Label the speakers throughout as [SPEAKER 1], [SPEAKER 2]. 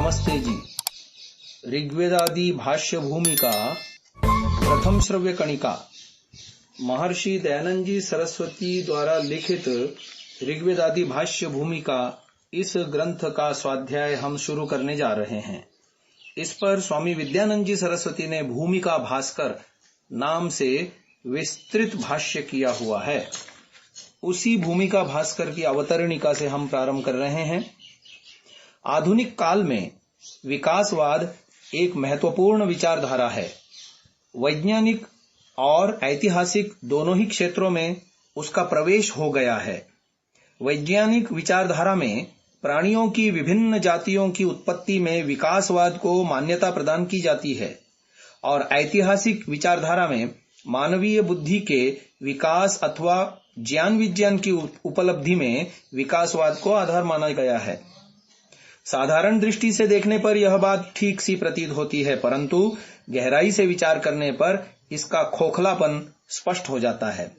[SPEAKER 1] नमस्ते जी। ऋग्वेदादि भाष्य भूमिका प्रथम श्रव्य कणिका महर्षि दयानंद जी सरस्वती द्वारा लिखित ऋग्वेदादि भाष्य भूमिका, इस ग्रंथ का स्वाध्याय हम शुरू करने जा रहे हैं। इस पर स्वामी विद्यानंद जी सरस्वती ने भूमिका भास्कर नाम से विस्तृत भाष्य किया हुआ है। उसी भूमिका भास्कर की अवतरणिका से हम प्रारंभ कर रहे हैं। आधुनिक काल में विकासवाद एक महत्वपूर्ण विचारधारा है। वैज्ञानिक और ऐतिहासिक दोनों ही क्षेत्रों में उसका प्रवेश हो गया है। वैज्ञानिक विचारधारा में प्राणियों की विभिन्न जातियों की उत्पत्ति में विकासवाद को मान्यता प्रदान की जाती है और ऐतिहासिक विचारधारा में मानवीय बुद्धि के विकास अथवा ज्ञान विज्ञान की उपलब्धि में विकासवाद को आधार माना गया है। साधारण दृष्टि से देखने पर यह बात ठीक सी प्रतीत होती है, परंतु गहराई से विचार करने पर इसका खोखलापन स्पष्ट हो जाता है।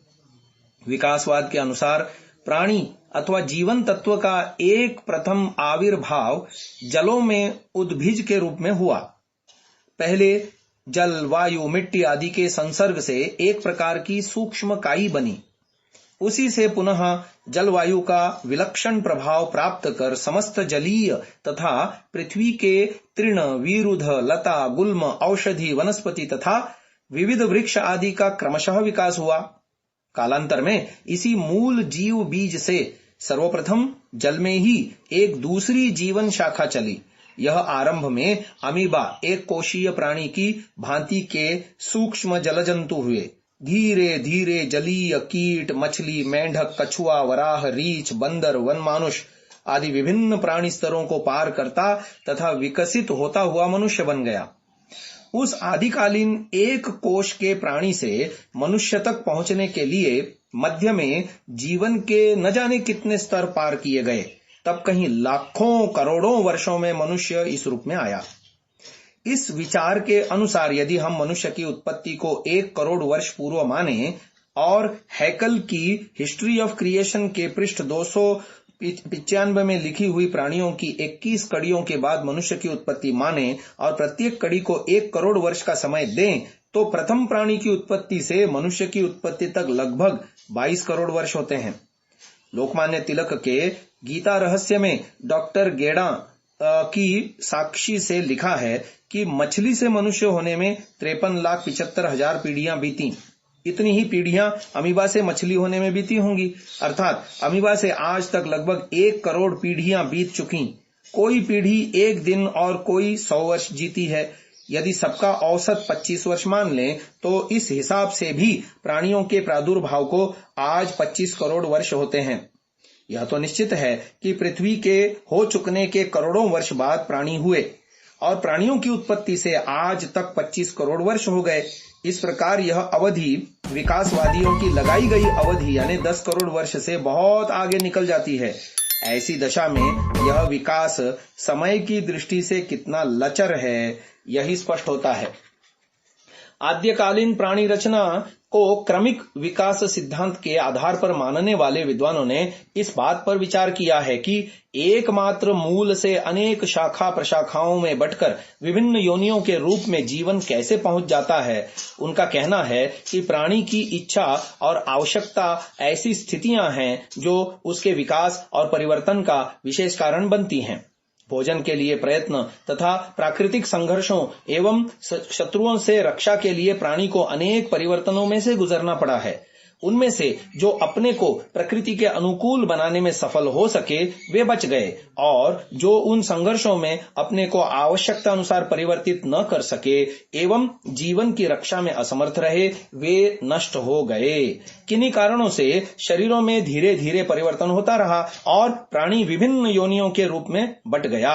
[SPEAKER 1] विकासवाद के अनुसार प्राणी अथवा जीवन तत्व का एक प्रथम आविर्भाव जलों में उद्भिज के रूप में हुआ। पहले जल, वायु, मिट्टी आदि के संसर्ग से एक प्रकार की सूक्ष्म काई बनी। उसी से पुनः जलवायु का विलक्षण प्रभाव प्राप्त कर समस्त जलीय तथा पृथ्वी के तृण, वीरुध, लता, गुल्म, औषधि, वनस्पति तथा विविध वृक्ष आदि का क्रमशः विकास हुआ। कालांतर में इसी मूल जीव बीज से सर्वप्रथम जल में ही एक दूसरी जीवन शाखा चली। यह आरंभ में अमीबा, एक कोशीय प्राणी की भांति के सूक्ष्म जलजंतु हुए। धीरे धीरे जलीय कीट, मछली, मेंढक, कछुआ, वराह, रीछ, बंदर, वनमानुष आदि विभिन्न प्राणी स्तरों को पार करता तथा विकसित होता हुआ मनुष्य बन गया। उस आदिकालीन एक कोश के प्राणी से मनुष्य तक पहुंचने के लिए मध्य में जीवन के न जाने कितने स्तर पार किए गए। तब कहीं लाखों करोड़ों वर्षों में मनुष्य इस रूप में आया। इस विचार के अनुसार यदि हम मनुष्य की उत्पत्ति को 1 करोड़ वर्ष पूर्व माने और हैकल की हिस्ट्री ऑफ क्रिएशन के पृष्ठ 295 में लिखी हुई प्राणियों की 21 कड़ियों के बाद मनुष्य की उत्पत्ति माने और प्रत्येक कड़ी को 1 करोड़ वर्ष का समय दें, तो प्रथम प्राणी की उत्पत्ति से मनुष्य की उत्पत्ति तक लगभग 22 करोड़ वर्ष होते हैं। लोकमान्य तिलक के गीता रहस्य में डॉक्टर गेड़ा की साक्षी से लिखा है कि मछली से मनुष्य होने में 53,75,000 पीढ़ियां बीती। इतनी ही पीढ़ियां अमीबा से मछली होने में बीती होंगी, अर्थात अमीबा से आज तक लगभग 1 करोड़ पीढ़ियां बीत चुकी। कोई पीढ़ी 1 दिन और कोई 100 वर्ष जीती है। यदि सबका औसत 25 वर्ष मान लें तो इस हिसाब से भी प्राणियों के प्रादुर्भाव को आज 25 करोड़ वर्ष होते हैं। यह तो निश्चित है कि पृथ्वी के हो चुकने के करोड़ों वर्ष बाद प्राणी हुए और प्राणियों की उत्पत्ति से आज तक 25 करोड़ वर्ष हो गए। इस प्रकार यह अवधि विकासवादियों की लगाई गई अवधि यानी 10 करोड़ वर्ष से बहुत आगे निकल जाती है। ऐसी दशा में यह विकास समय की दृष्टि से कितना लचर है, यही स्पष्ट होता है। आद्यकालीन प्राणी रचना को क्रमिक विकास सिद्धांत के आधार पर मानने वाले विद्वानों ने इस बात पर विचार किया है कि एकमात्र मूल से अनेक शाखा प्रशाखाओं में बंटकर विभिन्न योनियों के रूप में जीवन कैसे पहुंच जाता है। उनका कहना है कि प्राणी की इच्छा और आवश्यकता ऐसी स्थितियां हैं जो उसके विकास और परिवर्तन का विशेष कारण बनती हैं। भोजन के लिए प्रयत्न तथा प्राकृतिक संघर्षों एवं शत्रुओं से रक्षा के लिए प्राणी को अनेक परिवर्तनों में से गुजरना पड़ा है। उनमें से जो अपने को प्रकृति के अनुकूल बनाने में सफल हो सके वे बच गए और जो उन संघर्षों में अपने को आवश्यकता अनुसार परिवर्तित न कर सके एवं जीवन की रक्षा में असमर्थ रहे वे नष्ट हो गए। किन्हीं कारणों से शरीरों में धीरे धीरे परिवर्तन होता रहा और प्राणी विभिन्न योनियों के रूप में बट गया।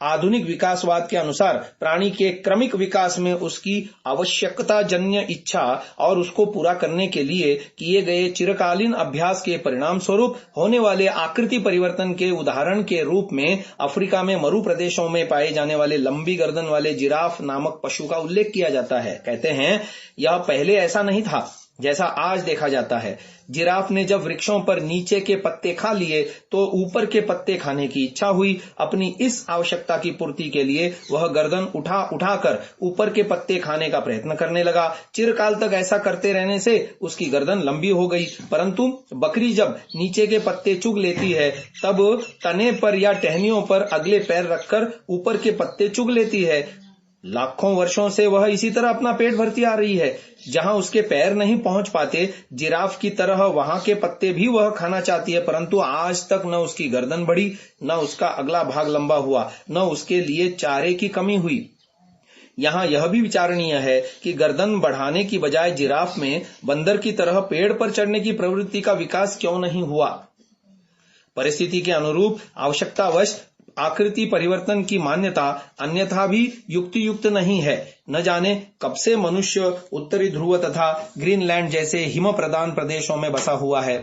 [SPEAKER 1] आधुनिक विकासवाद के अनुसार प्राणी के क्रमिक विकास में उसकी आवश्यकता जन्य इच्छा और उसको पूरा करने के लिए किए गए चिरकालीन अभ्यास के परिणाम स्वरूप होने वाले आकृति परिवर्तन के उदाहरण के रूप में अफ्रीका में मरु प्रदेशों में पाए जाने वाले लंबी गर्दन वाले जिराफ नामक पशु का उल्लेख किया जाता है। कहते हैं यह पहले ऐसा नहीं था। जैसा आज देखा जाता है। जिराफ ने जब वृक्षों पर नीचे के पत्ते खा लिए तो ऊपर के पत्ते खाने की इच्छा हुई। अपनी इस आवश्यकता की पूर्ति के लिए वह गर्दन उठा उठाकर ऊपर के पत्ते खाने का प्रयत्न करने लगा। चिरकाल तक ऐसा करते रहने से उसकी गर्दन लंबी हो गई। परंतु बकरी जब नीचे के पत्ते चुग लेती है तब तने पर या टहनियों पर अगले पैर रखकर ऊपर के पत्ते चुग लेती है। लाखों वर्षों से वह इसी तरह अपना पेट भरती आ रही है। जहां उसके पैर नहीं पहुंच पाते, जिराफ की तरह वहां के पत्ते भी वह खाना चाहती है, परंतु आज तक न उसकी गर्दन बढ़ी, न उसका अगला भाग लंबा हुआ, न उसके लिए चारे की कमी हुई। यहाँ यह भी विचारणीय है कि गर्दन बढ़ाने की बजाय जिराफ में बंदर की तरह पेड़ पर चढ़ने की प्रवृत्ति का विकास क्यों नहीं हुआ। परिस्थिति के अनुरूप आवश्यकतावश आकृति परिवर्तन की मान्यता अन्यथा भी युक्तियुक्त नहीं है। न जाने कब से मनुष्य उत्तरी ध्रुव तथा ग्रीनलैंड जैसे हिम प्रधान प्रदेशों में बसा हुआ है,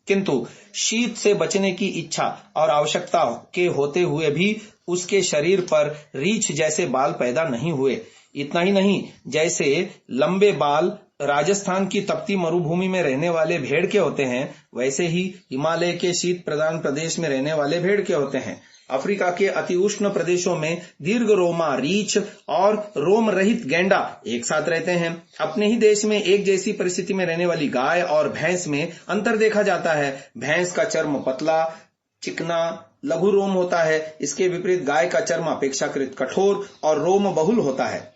[SPEAKER 1] किंतु शीत से बचने की इच्छा और आवश्यकता के होते हुए भी उसके शरीर पर रीछ जैसे बाल पैदा नहीं हुए। इतना ही नहीं, जैसे लंबे बाल राजस्थान की तपती मरुभूमि में रहने वाले भेड़ के होते हैं, वैसे ही हिमालय के शीत प्रधान प्रदेश में रहने वाले भेड़ के होते हैं। अफ्रीका के अति उष्ण प्रदेशों में दीर्घ रोमा रीछ और रोम रहित गैंडा एक साथ रहते हैं। अपने ही देश में एक जैसी परिस्थिति में रहने वाली गाय और भैंस में अंतर देखा जाता है। भैंस का चर्म पतला, चिकना, लघु रोम होता है। इसके विपरीत गाय का चर्म अपेक्षाकृत कठोर और रोम बहुल होता है।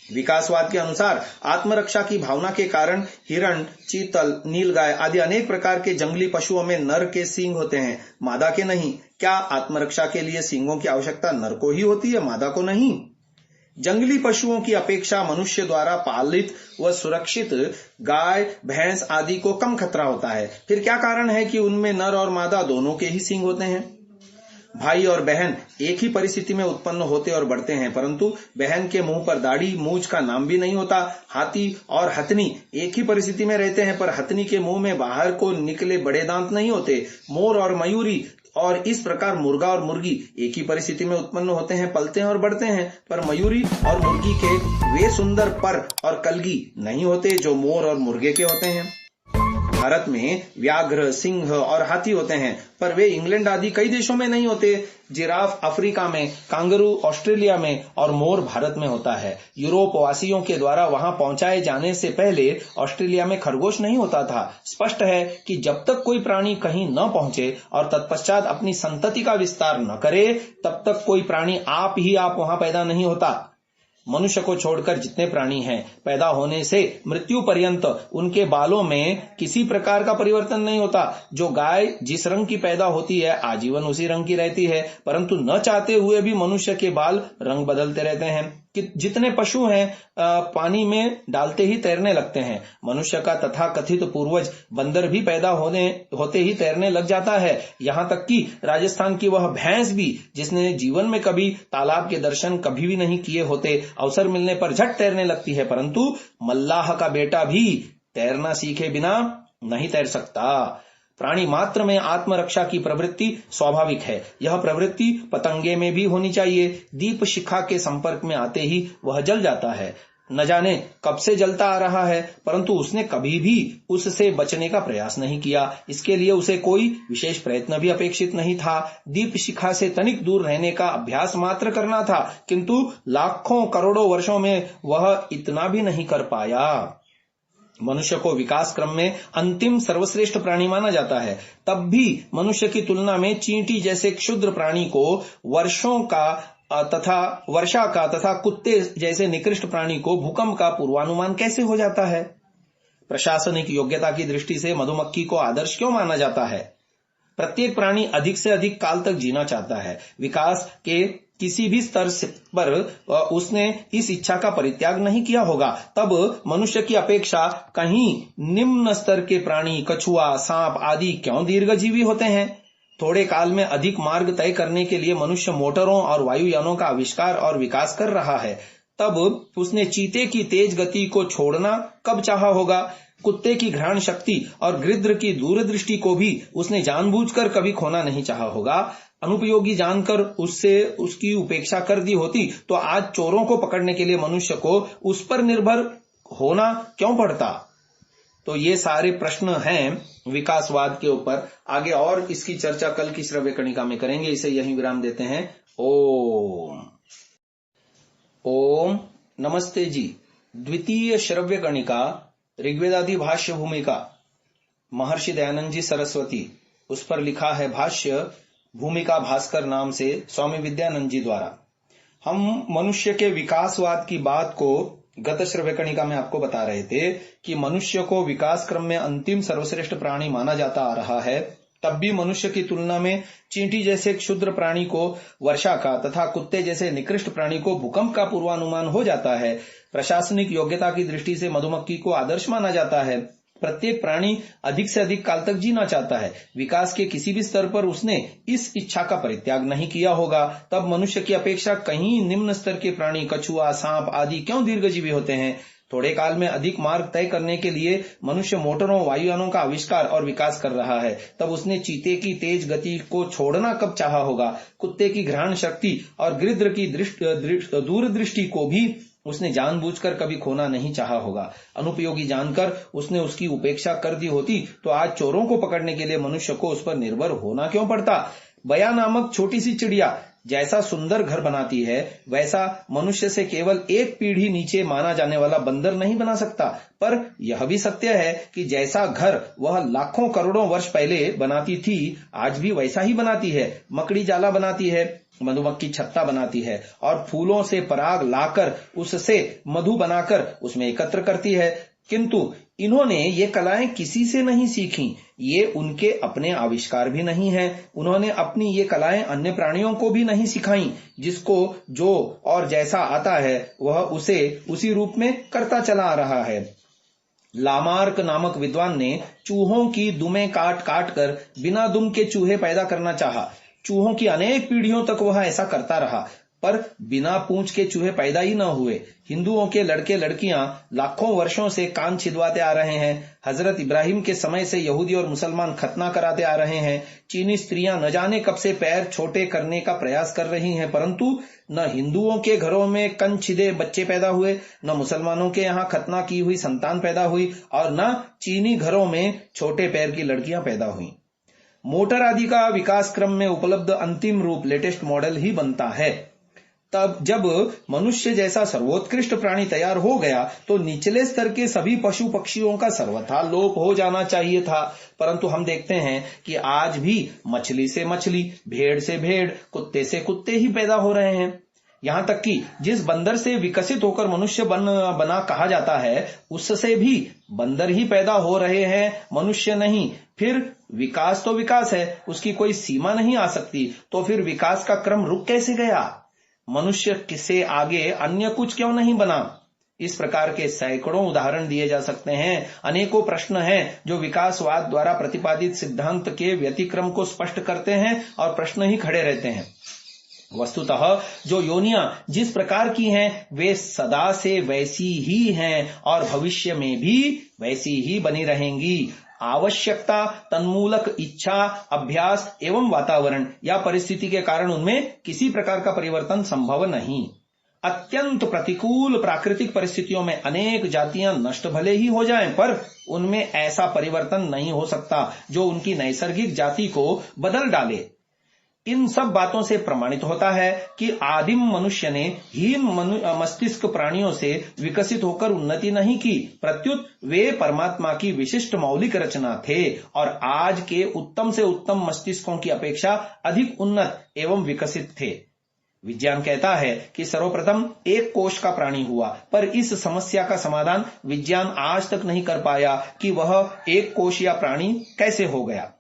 [SPEAKER 1] विकासवाद के अनुसार आत्मरक्षा की भावना के कारण हिरण, चीतल, नीलगाय आदि अनेक प्रकार के जंगली पशुओं में नर के सींग होते हैं, मादा के नहीं। क्या आत्मरक्षा के लिए सींगों की आवश्यकता नर को ही होती है, मादा को नहीं? जंगली पशुओं की अपेक्षा मनुष्य द्वारा पालित व सुरक्षित गाय, भैंस आदि को कम खतरा होता है। फिर क्या कारण है कि उनमें नर और मादा दोनों के ही सींग होते हैं? भाई और बहन एक ही परिस्थिति में उत्पन्न होते और बढ़ते हैं, परंतु बहन के मुंह पर दाढ़ी, मूछ का नाम भी नहीं होता। हाथी और हथनी एक ही परिस्थिति में रहते हैं, पर हथनी के मुंह में बाहर को निकले बड़े दांत नहीं होते। मोर और मयूरी और इस प्रकार मुर्गा और मुर्गी एक ही परिस्थिति में उत्पन्न होते हैं, पलते हैं और बढ़ते हैं, पर मयूरी और मुर्गी के वे सुंदर पर और कलगी नहीं होते जो मोर और मुर्गे के होते हैं। भारत में व्याघ्र, सिंह और हाथी होते हैं, पर वे इंग्लैंड आदि कई देशों में नहीं होते। जिराफ अफ्रीका में, कांगरू ऑस्ट्रेलिया में और मोर भारत में होता है। यूरोप वासियों के द्वारा वहां पहुंचाए जाने से पहले ऑस्ट्रेलिया में खरगोश नहीं होता था। स्पष्ट है कि जब तक कोई प्राणी कहीं न पहुंचे और तत्पश्चात अपनी संतति का विस्तार न करे, तब तक कोई प्राणी आप ही आप वहां पैदा नहीं होता। मनुष्य को छोड़कर जितने प्राणी हैं, पैदा होने से मृत्यु पर्यंत उनके बालों में किसी प्रकार का परिवर्तन नहीं होता। जो गाय जिस रंग की पैदा होती है, आजीवन उसी रंग की रहती है, परंतु न चाहते हुए भी मनुष्य के बाल रंग बदलते रहते हैं। जितने पशु हैं पानी में डालते ही तैरने लगते हैं। मनुष्य का तथा कथित पूर्वज बंदर भी पैदा होते ही तैरने लग जाता है। यहाँ तक कि राजस्थान की वह भैंस भी, जिसने जीवन में कभी तालाब के दर्शन कभी भी नहीं किए होते, अवसर मिलने पर झट तैरने लगती है। परंतु मल्लाह का बेटा भी तैरना सीखे बिना नहीं तैर सकता। प्राणी मात्र में आत्मरक्षा की प्रवृत्ति स्वाभाविक है। यह प्रवृत्ति पतंगे में भी होनी चाहिए। दीप शिखा के संपर्क में आते ही वह जल जाता है। न जाने कब से जलता आ रहा है, परंतु उसने कभी भी उससे बचने का प्रयास नहीं किया। इसके लिए उसे कोई विशेष प्रयत्न भी अपेक्षित नहीं था। दीप शिखा से तनिक दूर रहने का अभ्यास मात्र करना था, किंतु लाखों करोड़ों वर्षों में वह इतना भी नहीं कर पाया। मनुष्य को विकास क्रम में अंतिम सर्वश्रेष्ठ प्राणी माना जाता है। तब भी मनुष्य की तुलना में चींटी जैसे क्षुद्र प्राणी को वर्षा का तथा कुत्ते जैसे निकृष्ट प्राणी को भूकंप का पूर्वानुमान कैसे हो जाता है? प्रशासनिक योग्यता की दृष्टि से मधुमक्खी को आदर्श क्यों माना जाता है? प्रत्येक प्राणी अधिक से अधिक काल तक जीना चाहता है। विकास के किसी भी स्तर पर उसने इस इच्छा का परित्याग नहीं किया होगा। तब मनुष्य की अपेक्षा कहीं निम्न स्तर के प्राणी, कछुआ, सांप आदि क्यों दीर्घजीवी होते हैं? थोड़े काल में अधिक मार्ग तय करने के लिए मनुष्य मोटरों और वायुयानों का आविष्कार और विकास कर रहा है। तब उसने चीते की तेज गति को छोड़ना कब चाहा होगा? कुत्ते की घ्राण शक्ति और गृध्र की दूरदृष्टि को भी उसने जानबूझकर कभी खोना नहीं चाहा होगा। अनुपयोगी जानकर उसकी उपेक्षा कर दी होती तो आज चोरों को पकड़ने के लिए मनुष्य को उस पर निर्भर होना क्यों पड़ता? तो ये सारे प्रश्न हैं विकासवाद के ऊपर। आगे और इसकी चर्चा कल की श्रव्य कणिका में करेंगे। इसे यहीं विराम देते हैं। ओम ओम नमस्ते जी। द्वितीय श्रव्य कणिका ऋग्वेदादि भाष्य भूमिका, महर्षि दयानंद जी सरस्वती, उस पर लिखा है भाष्य भूमिका भास्कर नाम से स्वामी विद्यानंद जी द्वारा। हम मनुष्य के विकासवाद की बात को गत श्रव्य कणिका में आपको बता रहे थे कि मनुष्य को विकास क्रम में अंतिम सर्वश्रेष्ठ प्राणी माना जाता आ रहा है। तब भी मनुष्य की तुलना में चींटी जैसे क्षुद्र प्राणी को वर्षा का तथा कुत्ते जैसे निकृष्ट प्राणी को भूकंप का पूर्वानुमान हो जाता है। प्रशासनिक योग्यता की दृष्टि से मधुमक्खी को आदर्श माना जाता है। प्रत्येक प्राणी अधिक से अधिक काल तक जीना चाहता है। विकास के किसी भी स्तर पर उसने इस इच्छा का परित्याग नहीं किया होगा। तब मनुष्य की अपेक्षा कहीं निम्न स्तर के प्राणी कछुआ, सांप आदि क्यों दीर्घजीवी होते हैं? थोड़े काल में अधिक मार्ग तय करने के लिए मनुष्य मोटरों, वायुयानों का आविष्कार और विकास कर रहा है। तब उसने चीते की तेज गति को छोड़ना कब चाहा होगा? कुत्ते की घ्राण शक्ति और गिद्ध की दूरदृष्टि को भी उसने जानबूझकर कभी खोना नहीं चाहा होगा। अनुपयोगी जानकर उसने उसकी उपेक्षा कर दी होती तो आज चोरों को पकड़ने के लिए मनुष्य को उस पर निर्भर होना क्यों पड़ता? बया नामक छोटी सी चिड़िया जैसा सुंदर घर बनाती है, वैसा मनुष्य से केवल एक पीढ़ी नीचे माना जाने वाला बंदर नहीं बना सकता। पर यह भी सत्य है कि जैसा घर वह लाखों करोड़ों वर्ष पहले बनाती थी, आज भी वैसा ही बनाती है। मकड़ी जाला बनाती है, मधुमक्खी छत्ता बनाती है और फूलों से पराग लाकर उससे मधु बनाकर उसमें एकत्र करती है। किंतु इन्होंने ये कलाएं किसी से नहीं सीखी। ये उनके अपने आविष्कार भी नहीं है। उन्होंने अपनी ये कलाएं अन्य प्राणियों को भी नहीं सिखाई। जिसको जो और जैसा आता है वह उसे उसी रूप में करता चला आ रहा है। लामार्क नामक विद्वान ने चूहों की दुमें काट काट कर बिना दुम के चूहे पैदा करना चाहा। चूहों की अनेक पीढ़ियों तक वह ऐसा करता रहा, पर बिना पूंछ के चूहे पैदा ही न हुए। हिंदुओं के लड़के लड़कियां लाखों वर्षों से कान छिदवाते आ रहे हैं। हजरत इब्राहिम के समय से यहूदी और मुसलमान खतना कराते आ रहे हैं। चीनी स्त्रियां न जाने कब से पैर छोटे करने का प्रयास कर रही हैं, परंतु न हिंदुओं के घरों में कन छिदे बच्चे पैदा हुए, न मुसलमानों के यहाँ खतना की हुई संतान पैदा हुई और न चीनी घरों में छोटे पैर की लड़कियां पैदा हुई। मोटर आदि का विकास क्रम में उपलब्ध अंतिम रूप लेटेस्ट मॉडल ही बनता है। तब जब मनुष्य जैसा सर्वोत्कृष्ट प्राणी तैयार हो गया तो निचले स्तर के सभी पशु पक्षियों का सर्वथा लोप हो जाना चाहिए था। परंतु हम देखते हैं कि आज भी मछली से मछली, भेड़ से भेड़, कुत्ते से कुत्ते ही पैदा हो रहे हैं। यहाँ तक कि जिस बंदर से विकसित होकर मनुष्य बना कहा जाता है, उससे भी बंदर ही पैदा हो रहे हैं, मनुष्य नहीं। फिर विकास तो विकास है, उसकी कोई सीमा नहीं आ सकती। तो फिर विकास का क्रम रुक कैसे गया? मनुष्य से आगे अन्य कुछ क्यों नहीं बना? इस प्रकार के सैकड़ों उदाहरण दिए जा सकते हैं। अनेकों प्रश्न हैं जो विकासवाद द्वारा प्रतिपादित सिद्धांत के व्यतिक्रम को स्पष्ट करते हैं और प्रश्न ही खड़े रहते हैं। वस्तुतः जो योनियां जिस प्रकार की हैं वे सदा से वैसी ही हैं और भविष्य में भी वैसी ही बनी रहेंगी। आवश्यकता, तन्मूलक इच्छा, अभ्यास एवं वातावरण या परिस्थिति के कारण उनमें किसी प्रकार का परिवर्तन संभव नहीं। अत्यंत प्रतिकूल प्राकृतिक परिस्थितियों में अनेक जातियां नष्ट भले ही हो जाएं, पर उनमें ऐसा परिवर्तन नहीं हो सकता जो उनकी नैसर्गिक जाति को बदल डाले। इन सब बातों से प्रमाणित होता है कि आदिम मनुष्य ने हीन मस्तिष्क प्राणियों से विकसित होकर उन्नति नहीं की, प्रत्युत वे परमात्मा की विशिष्ट मौलिक रचना थे और आज के उत्तम से उत्तम मस्तिष्कों की अपेक्षा अधिक उन्नत एवं विकसित थे। विज्ञान कहता है कि सर्वप्रथम एक कोश का प्राणी हुआ, पर इस समस्या का समाधान विज्ञान आज तक नहीं कर पाया कि वह एक कोश या प्राणी कैसे हो गया।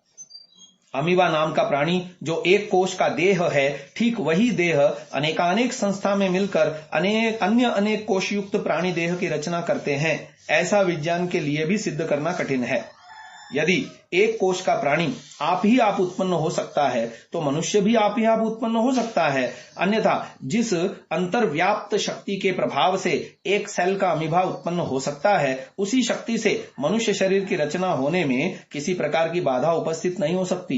[SPEAKER 1] अमीबा नाम का प्राणी जो एक कोश का देह है, ठीक वही देह अनेकानेक संस्था में मिलकर अनेक कोश युक्त प्राणी देह की रचना करते हैं। ऐसा विज्ञान के लिए भी सिद्ध करना कठिन है। यदि एक कोश का प्राणी आप ही आप उत्पन्न हो सकता है तो मनुष्य भी आप ही आप उत्पन्न हो सकता है। अन्यथा जिस अंतर्व्याप्त शक्ति के प्रभाव से एक सेल का अमीबा उत्पन्न हो सकता है, उसी शक्ति से मनुष्य शरीर की रचना होने में किसी प्रकार की बाधा उपस्थित नहीं हो सकती।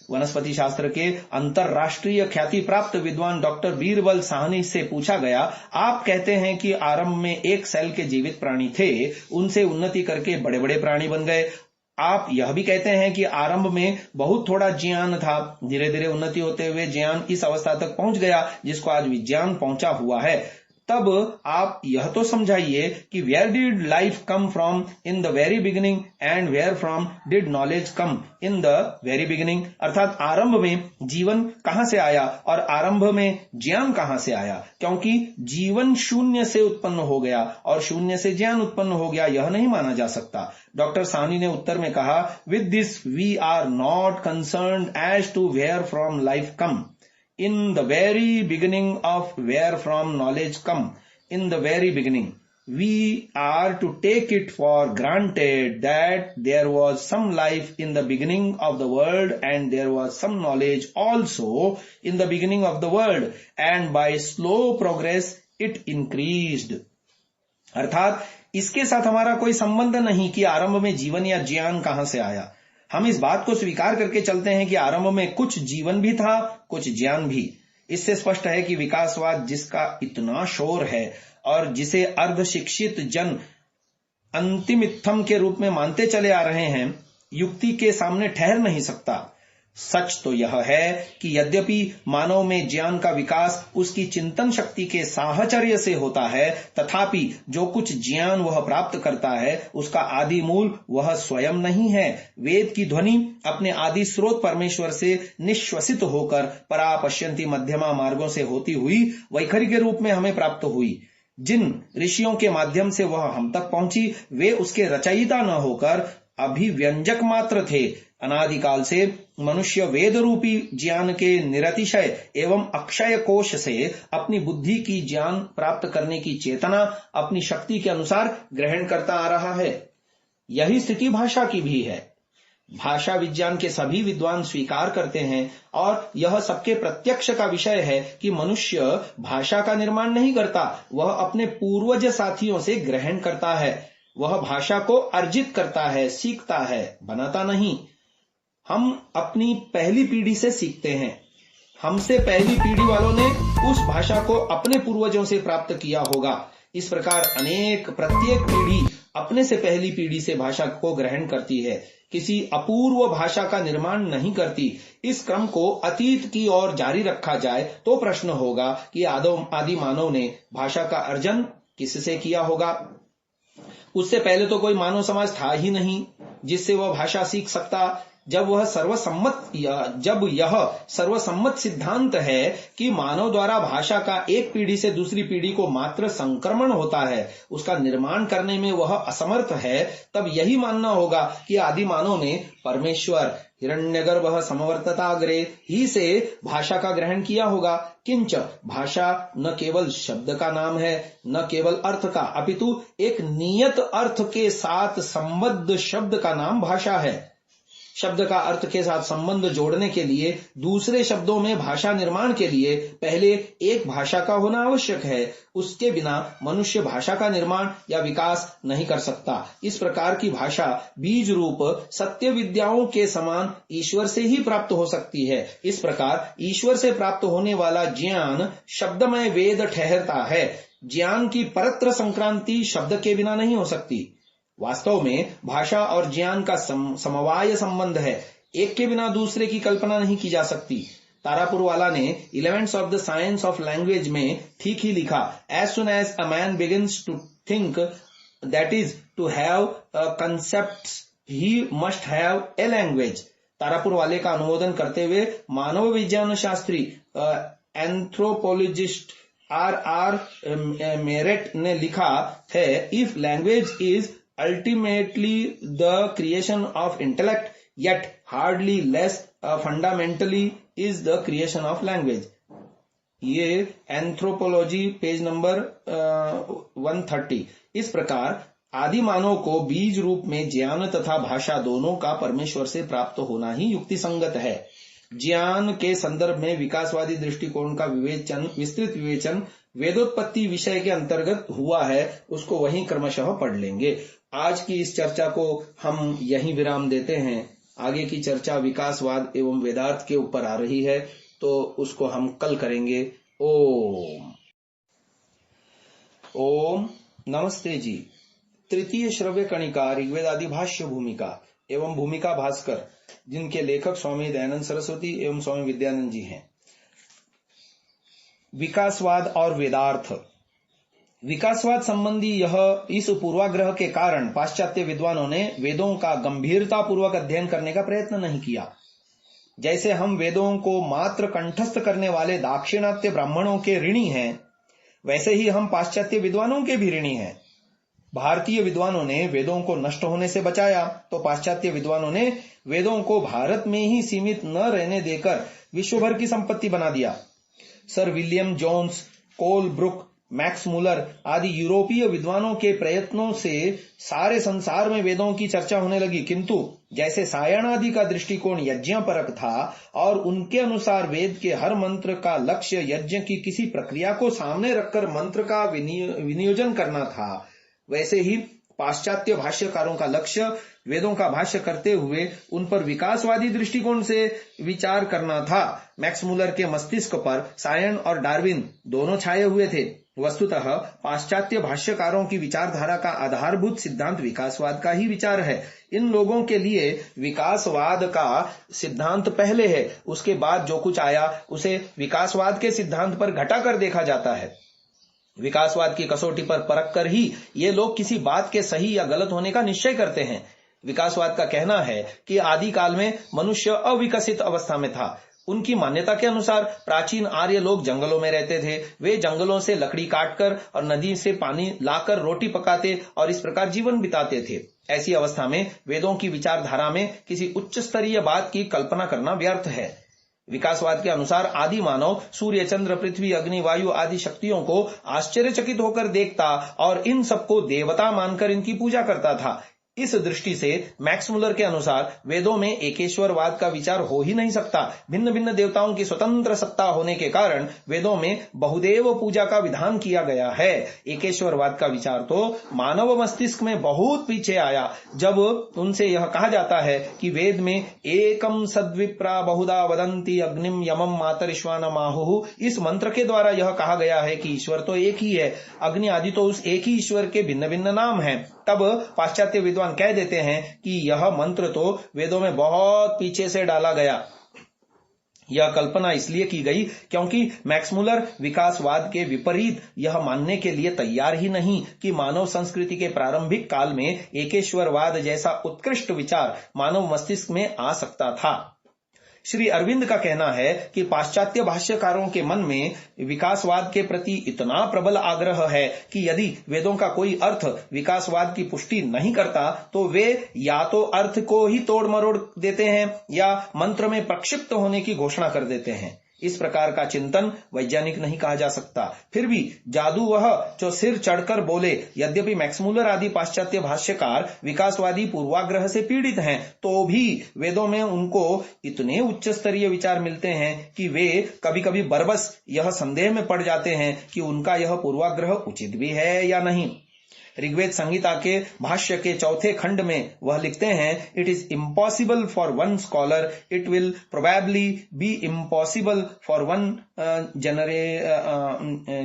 [SPEAKER 1] वनस्पति शास्त्र के अंतरराष्ट्रीय ख्याति प्राप्त विद्वान डॉक्टर बीरबल साहनी से पूछा गया, आप कहते हैं कि आरंभ में एक सेल के जीवित प्राणी थे, उनसे उन्नति करके बड़े बड़े प्राणी बन गए। आप यह भी कहते हैं कि आरंभ में बहुत थोड़ा ज्ञान था, धीरे धीरे उन्नति होते हुए ज्ञान इस अवस्था तक पहुंच गया जिसको आज विज्ञान पहुंचा हुआ है। तब आप यह तो समझाइए कि where did life come from in the very beginning and where from did knowledge come in the very beginning. अर्थात आरंभ में जीवन कहां से आया और आरंभ में ज्ञान कहां से आया, क्योंकि जीवन शून्य से उत्पन्न हो गया और शून्य से ज्ञान उत्पन्न हो गया, यह नहीं माना जा सकता। डॉक्टर साहनी ने उत्तर में कहा, with this we are not concerned as to where from life come in the very beginning of where from knowledge come. In the very beginning, we are to take it for granted that there was some life in the beginning of the world and there was some knowledge also in the beginning of the world, and by slow progress it increased. अर्थात इसके साथ हमारा कोई संबंध नहीं कि आरंभ में जीवन या ज्ञान कहां से आया। हम इस बात को स्वीकार करके चलते हैं कि आरंभ में कुछ जीवन भी था, कुछ ज्ञान भी। इससे स्पष्ट है कि विकासवाद जिसका इतना शोर है और जिसे अर्ध शिक्षित जन अंतिमित्थम के रूप में मानते चले आ रहे हैं, युक्ति के सामने ठहर नहीं सकता। सच तो यह है कि यद्यपि मानव में ज्ञान का विकास उसकी चिंतन शक्ति के साहचर्य से होता है, तथापि जो कुछ ज्ञान वह प्राप्त करता है उसका आदि मूल वह स्वयं नहीं है। वेद की ध्वनि अपने आदि स्रोत परमेश्वर से निश्वसित होकर परा पश्यंती मध्यमा मार्गों से होती हुई वैखरी के रूप में हमें प्राप्त हुई। जिन ऋषियों के माध्यम से वह हम तक पहुंची, वे उसके रचयिता न होकर अभिव्यंजक मात्र थे। अनादिकाल से मनुष्य वेद रूपी ज्ञान के निरतिशय एवं अक्षय कोश से अपनी बुद्धि की ज्ञान प्राप्त करने की चेतना अपनी शक्ति के अनुसार ग्रहण करता आ रहा है। यही स्थिति भाषा की भी है। भाषा विज्ञान के सभी विद्वान स्वीकार करते हैं और यह सबके प्रत्यक्ष का विषय है कि मनुष्य भाषा का निर्माण नहीं करता, वह अपने पूर्वज साथियों से ग्रहण करता है। वह भाषा को अर्जित करता है, सीखता है, बनाता नहीं। हम अपनी पहली पीढ़ी से सीखते हैं। हमसे पहली पीढ़ी वालों ने उस भाषा को अपने पूर्वजों से प्राप्त किया होगा। इस प्रकार प्रत्येक पीढ़ी अपने से पहली पीढ़ी से भाषा को ग्रहण करती है, किसी अपूर्व भाषा का निर्माण नहीं करती। इस क्रम को अतीत की ओर जारी रखा जाए तो प्रश्न होगा कि आदि मानव ने भाषा का अर्जन किससे किया होगा। उससे पहले तो कोई मानव समाज था ही नहीं जिससे वह भाषा सीख सकता। जब यह सर्वसम्मत सिद्धांत है कि मानव द्वारा भाषा का एक पीढ़ी से दूसरी पीढ़ी को मात्र संक्रमण होता है, उसका निर्माण करने में वह असमर्थ है, तब यही मानना होगा कि आदि मानव ने परमेश्वर हिरण्यगर्भ समवर्तताग्रे ही से भाषा का ग्रहण किया होगा। किंच भाषा न केवल शब्द का नाम है, न केवल अर्थ का, अपितु एक नियत अर्थ के साथ संबद्ध शब्द का नाम भाषा है। शब्द का अर्थ के साथ संबंध जोड़ने के लिए, दूसरे शब्दों में भाषा निर्माण के लिए पहले एक भाषा का होना आवश्यक है। उसके बिना मनुष्य भाषा का निर्माण या विकास नहीं कर सकता। इस प्रकार की भाषा बीज रूप सत्य विद्याओं के समान ईश्वर से ही प्राप्त हो सकती है। इस प्रकार ईश्वर से प्राप्त होने वाला ज्ञान शब्दमय वेद ठहरता है। ज्ञान की परत्र संक्रांति शब्द के बिना नहीं हो सकती। वास्तव में भाषा और ज्ञान का समवाय संबंध है, एक के बिना दूसरे की कल्पना नहीं की जा सकती। तारापुर वाला ने elements of the science of language में ठीक ही लिखा, as soon as a man begins to think, that is to have concepts, he must have a language. तारापुर वाले का अनुमोदन करते हुए मानव विज्ञान शास्त्री एंथ्रोपोलॉजिस्ट R.R. मेरेट ने लिखा है, if language is ultimately the creation of intellect, yet hardly less fundamentally is the creation of language. ये एंथ्रोपोलॉजी पेज नंबर 130। इस प्रकार आदि मानव को बीज रूप में ज्ञान तथा भाषा दोनों का परमेश्वर से प्राप्त होना ही युक्ति संगत है। ज्ञान के संदर्भ में विकासवादी दृष्टिकोण का विस्तृत विवेचन वेदोत्पत्ति विषय के अंतर्गत हुआ है, उसको वहीं क्रमशः पढ़ लेंगे। आज की इस चर्चा को हम यहीं विराम देते हैं। आगे की चर्चा विकासवाद एवं वेदार्थ के ऊपर आ रही है, तो उसको हम कल करेंगे। ओम ओम नमस्ते जी। तृतीय श्रव्य कणिका ऋग्वेदादि भाष्य भूमिका एवं भूमिका भास्कर, जिनके लेखक स्वामी दयानंद सरस्वती एवं स्वामी विद्यानंद जी हैं। विकासवाद और वेदार्थ। विकासवाद संबंधी इस पूर्वाग्रह के कारण पाश्चात्य विद्वानों ने वेदों का गंभीरता पूर्वक अध्ययन करने का प्रयत्न नहीं किया। जैसे हम वेदों को मात्र कंठस्थ करने वाले दाक्षिणात्य ब्राह्मणों के ऋणी हैं, वैसे ही हम पाश्चात्य विद्वानों के भी ऋणी हैं। भारतीय विद्वानों ने वेदों को नष्ट होने से बचाया, तो पाश्चात्य विद्वानों ने वेदों को भारत में ही सीमित न रहने देकर विश्वभर की संपत्ति बना दिया। सर विलियम जोन्स, कोल ब्रुक, मैक्स मुलर आदि यूरोपीय विद्वानों के प्रयत्नों से सारे संसार में वेदों की चर्चा होने लगी, किंतु जैसे सायण आदि का दृष्टिकोण यज्ञपरक था और उनके अनुसार वेद के हर मंत्र का लक्ष्य यज्ञ की किसी प्रक्रिया को सामने रखकर मंत्र का विनियोजन करना था, वैसे ही पाश्चात्य भाष्यकारों का लक्ष्य वेदों का भाष्य करते हुए उन पर विकासवादी दृष्टिकोण से विचार करना था। मैक्स मुलर के मस्तिष्क पर सायण और डार्विन दोनों छाए हुए थे। वस्तुतः पाश्चात्य भाष्यकारों की विचारधारा का आधारभूत सिद्धांत विकासवाद का ही विचार है। इन लोगों के लिए विकासवाद का सिद्धांत पहले है, उसके बाद जो कुछ आया उसे विकासवाद के सिद्धांत पर घटा कर देखा जाता है। विकासवाद की कसौटी पर परख कर ही ये लोग किसी बात के सही या गलत होने का निश्चय करते हैं। विकासवाद का कहना है कि आदि काल में मनुष्य अविकसित अवस्था में था। उनकी मान्यता के अनुसार प्राचीन आर्य लोग जंगलों में रहते थे। वे जंगलों से लकड़ी काटकर और नदी से पानी लाकर रोटी पकाते और इस प्रकार जीवन बिताते थे। ऐसी अवस्था में वेदों की विचारधारा में किसी उच्च स्तरीय बात की कल्पना करना व्यर्थ है। विकासवाद के अनुसार आदि मानव सूर्य, चंद्र, पृथ्वी, अग्नि, वायु आदि शक्तियों को आश्चर्यचकित होकर देखता और इन सबको देवता मानकर इनकी पूजा करता था। इस दृष्टि से मैक्स मुलर के अनुसार वेदों में एकेश्वरवाद का विचार हो ही नहीं सकता। भिन्न भिन्न देवताओं की स्वतंत्र सत्ता होने के कारण वेदों में बहुदेव पूजा का विधान किया गया है। एकेश्वरवाद का विचार तो मानव मस्तिष्क में बहुत पीछे आया, जब उनसे यह कहा जाता है कि वेद में एकम सद्विप्रा बहुधा वदंती अग्निम यमम मातरिश्वानमाहुः, इस मंत्र के द्वारा यह कहा गया है कि ईश्वर तो एक ही है, अग्नि आदि तो उस एक ही ईश्वर के भिन्न भिन्न नाम हैं। तब पाश्चात्य विद्वान कह देते हैं कि यह मंत्र तो वेदों में बहुत पीछे से डाला गया। यह कल्पना इसलिए की गई क्योंकि मैक्स मुलर विकासवाद के विपरीत यह मानने के लिए तैयार ही नहीं कि मानव संस्कृति के प्रारंभिक काल में एकेश्वरवाद जैसा उत्कृष्ट विचार मानव मस्तिष्क में आ सकता था। श्री अरविंद का कहना है कि पाश्चात्य भाष्यकारों के मन में विकासवाद के प्रति इतना प्रबल आग्रह है कि यदि वेदों का कोई अर्थ विकासवाद की पुष्टि नहीं करता तो वे या तो अर्थ को ही तोड़ मरोड़ देते हैं या मंत्र में प्रक्षिप्त होने की घोषणा कर देते हैं। इस प्रकार का चिंतन वैज्ञानिक नहीं कहा जा सकता। फिर भी जादू वह जो सिर चढ़कर बोले। यद्यपि मैक्स मुलर आदि पाश्चात्य भाष्यकार विकासवादी पूर्वाग्रह से पीड़ित हैं, तो भी वेदों में उनको इतने उच्च स्तरीय विचार मिलते हैं कि वे कभी कभी बरबस यह संदेह में पड़ जाते हैं कि उनका यह पूर्वाग्रह उचित भी है या नहीं। ऋग्वेद संहिता के भाष्य के चौथे खंड में वह लिखते हैं, it is impossible for one scholar, it will probably be impossible for one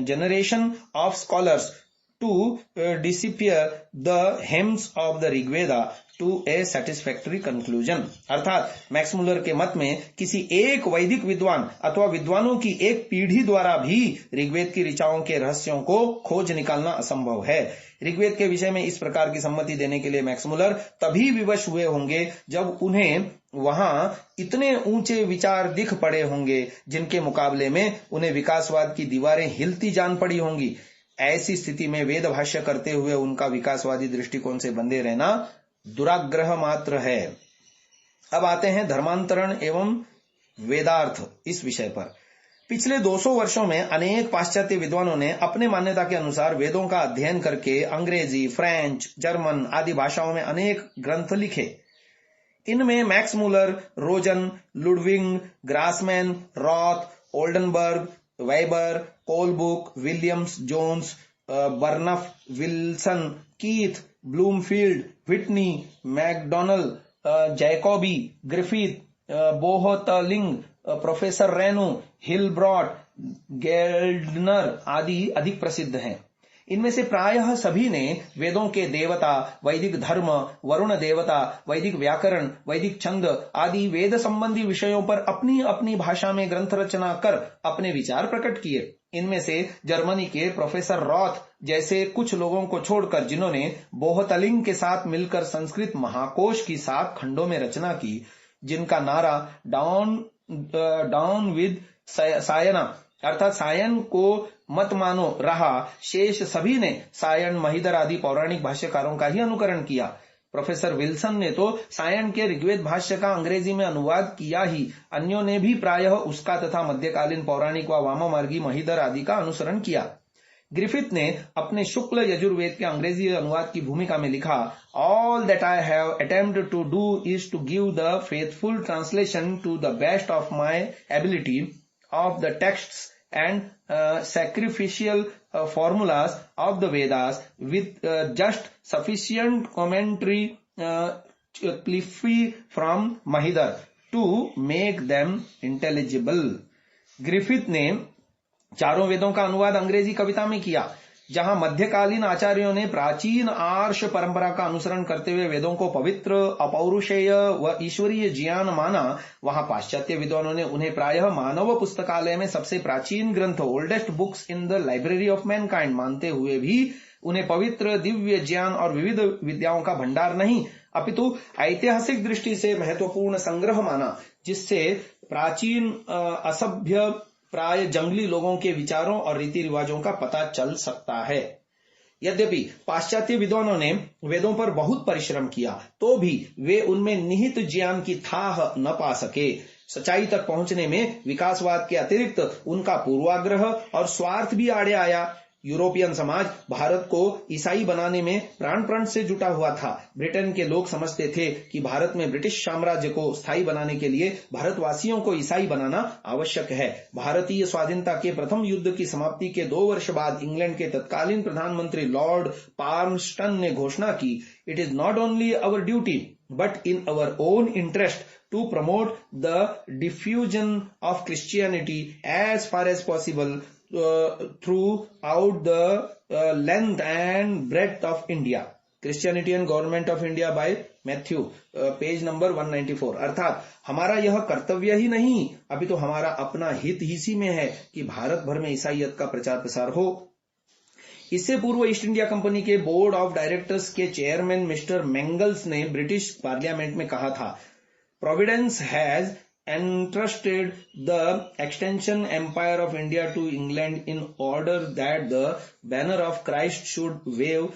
[SPEAKER 1] generation of scholars to decipher the hymns of the Rigveda to a satisfactory conclusion। अर्थात मैक्स मुलर के मत में किसी एक वैदिक विद्वान अथवा विद्वानों की एक पीढ़ी द्वारा भी ऋग्वेद की ऋचाओं के रहस्यों को खोज निकालना असंभव है। ऋग्वेद के विषय में इस प्रकार की सम्मति देने के लिए मैक्स मुलर तभी विवश हुए होंगे जब उन्हें वहां इतने ऊंचे विचार दिख पड़े होंगे जिनके मुकाबले में उन्हें विकासवाद की दीवारें हिलती जान पड़ी होंगी। ऐसी स्थिति में वेद भाष्य करते हुए उनका विकासवादी दृष्टिकोण से बंधे रहना दुराग्रह मात्र है। अब आते हैं धर्मांतरण एवं वेदार्थ इस विषय पर। पिछले 200 वर्षों में अनेक पाश्चात्य विद्वानों ने अपने मान्यता के अनुसार वेदों का अध्ययन करके अंग्रेजी, फ्रेंच, जर्मन आदि भाषाओं में अनेक ग्रंथ लिखे। इनमें Max Muller, Rosen, Ludwig, Grassmann, Roth, Oldenberg, Weber, Colebrooke, Williams, Jones, Burnouf, Wilson, Keith, Bloomfield, Whitney, Macdonell, Jacobi, Griffith, Bohtlingk, professor Renou, Hillebrandt, Geldner आदि अधिक प्रसिद्ध हैं। इनमें से प्रायः सभी ने वेदों के देवता, वैदिक धर्म, वरुण देवता, वैदिक व्याकरण, वैदिक छंद आदि वेद संबंधी विषयों पर अपनी अपनी भाषा में ग्रंथ रचना कर अपने विचार प्रकट किए। इनमें से जर्मनी के प्रोफेसर रॉथ जैसे कुछ लोगों को छोड़कर जिन्होंने बोहतलिंग के साथ मिलकर संस्कृत महाकोश की 7 खंडों में रचना की, जिनका नारा डाउन विद सायना अर्थात सायन को मत मानो रहा, शेष सभी ने सायन, महिदर आदि पौराणिक भाष्यकारों का ही अनुकरण किया। प्रोफेसर विल्सन ने तो सायन के ऋग्वेद भाष्य का अंग्रेजी में अनुवाद किया ही, अन्यों ने भी प्रायः उसका तथा मध्यकालीन पौराणिक व वाममार्गी महिदर आदि का अनुसरण किया। ग्रिफिथ ने अपने शुक्ल यजुर्वेद के अंग्रेजी अनुवाद की भूमिका में लिखा, all that I have attempted to do is to give the faithful translation to the best of my ability of the texts and sacrificial formulas of the Vedas with just sufficient commentary cliffy from Mahidar to make them intelligible। Griffith ने चारों वेदों का अनुवाद अंग्रेजी कविता में किया। जहां मध्यकालीन आचार्यों ने प्राचीन आर्ष परंपरा का अनुसरण करते हुए वेदों को पवित्र, अपौरुषेय व ईश्वरीय ज्ञान माना, वहां पाश्चात्य विद्वानों ने उन्हें प्रायः मानव पुस्तकालय में सबसे प्राचीन ग्रंथ, oldest books in the library of Mankind मानते हुए भी उन्हें पवित्र, दिव्य ज्ञान और विविध विद्याओं का भंडार नहीं, अपितु ऐतिहासिक दृष्टि से महत्वपूर्ण संग्रह माना, जिससे प्राचीन असभ्य प्राय जंगली लोगों के विचारों और रीति रिवाजों का पता चल सकता है। यद्यपि पाश्चात्य विद्वानों ने वेदों पर बहुत परिश्रम किया, तो भी वे उनमें निहित ज्ञान की थाह न पा सके। सच्चाई तक पहुंचने में विकासवाद के अतिरिक्त उनका पूर्वाग्रह और स्वार्थ भी आड़े आया। यूरोपियन समाज भारत को ईसाई बनाने में प्राण प्रण से जुटा हुआ था। ब्रिटेन के लोग समझते थे कि भारत में ब्रिटिश साम्राज्य को स्थायी बनाने के लिए भारतवासियों को ईसाई बनाना आवश्यक है। भारतीय स्वाधीनता के प्रथम युद्ध की समाप्ति के 2 वर्ष बाद इंग्लैंड के तत्कालीन प्रधानमंत्री लॉर्ड पार्मस्टन ने घोषणा की, it is not only our duty but in our own interest to promote the diffusion of Christianity as far as possible throughout the length and breadth of India। Christianity and Government of India by Matthew, page number 194। अर्थात हमारा यह कर्तव्य ही नहीं, अभी तो हमारा अपना हित इसी में है कि भारत भर में ईसाईयत का प्रचार प्रसार हो। इससे पूर्व ईस्ट इंडिया कंपनी के बोर्ड ऑफ डायरेक्टर्स के चेयरमैन मिस्टर मेंगल्स ने ब्रिटिश पार्लियामेंट में कहा था, Providence has entrusted the extension empire of India to England in order that the banner of Christ should wave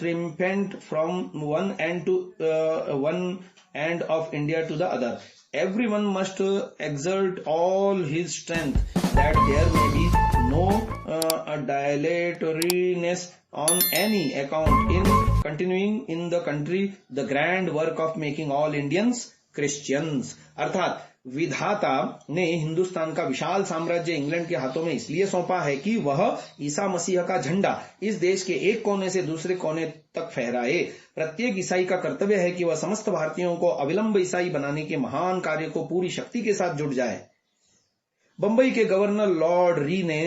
[SPEAKER 1] triumphant from one end of India to the other. Everyone must exert all his strength that there may be no dilatoriness on any account in continuing in the country the grand work of making all Indians Christians. अर्थात विधाता ने हिंदुस्तान का विशाल साम्राज्य England के हाथों में इसलिए सौंपा है कि वह ईसा मसीह का झंडा इस देश के एक कोने से दूसरे कोने तक फहराए। प्रत्येक ईसाई का कर्तव्य है कि वह समस्त भारतीयों को अविलंब ईसाई बनाने के महान कार्य को पूरी शक्ति के साथ जुट जाए। बंबई के गवर्नर लॉर्ड री ने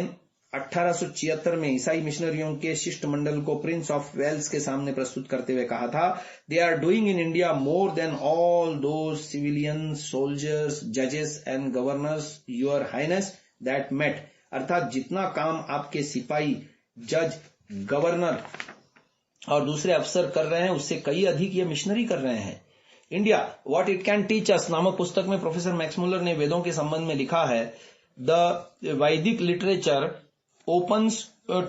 [SPEAKER 1] 1876 में ईसाई मिशनरियों के शिष्टमंडल को प्रिंस ऑफ वेल्स के सामने प्रस्तुत करते हुए कहा था, they are doing in India more than all those civilians, soldiers, जजेस and governors your highness that met. अर्थात जितना काम आपके सिपाही, जज, गवर्नर और दूसरे अफसर कर रहे हैं, उससे कई अधिक ये मिशनरी कर रहे हैं। India what it can teach us नामक पुस्तक में प्रोफेसर मैक्समुलर ने वेदों के संबंध में लिखा है, द वैदिक literature opens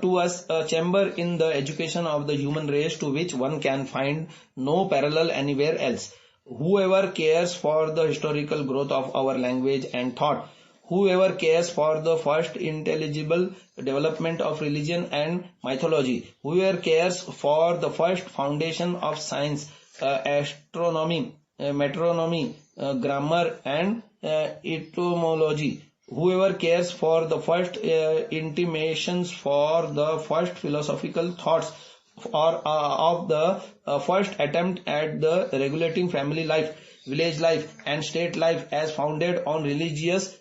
[SPEAKER 1] to us a chamber in the education of the human race to which one can find no parallel anywhere else. Whoever cares for the historical growth of our language and thought, whoever cares for the first intelligible development of religion and mythology, whoever cares for the first foundation of science, astronomy, meteorology, grammar and etymology, whoever cares for the first intimations for the first philosophical thoughts, of the first attempt at the regulating family life, village life and state life as founded on religious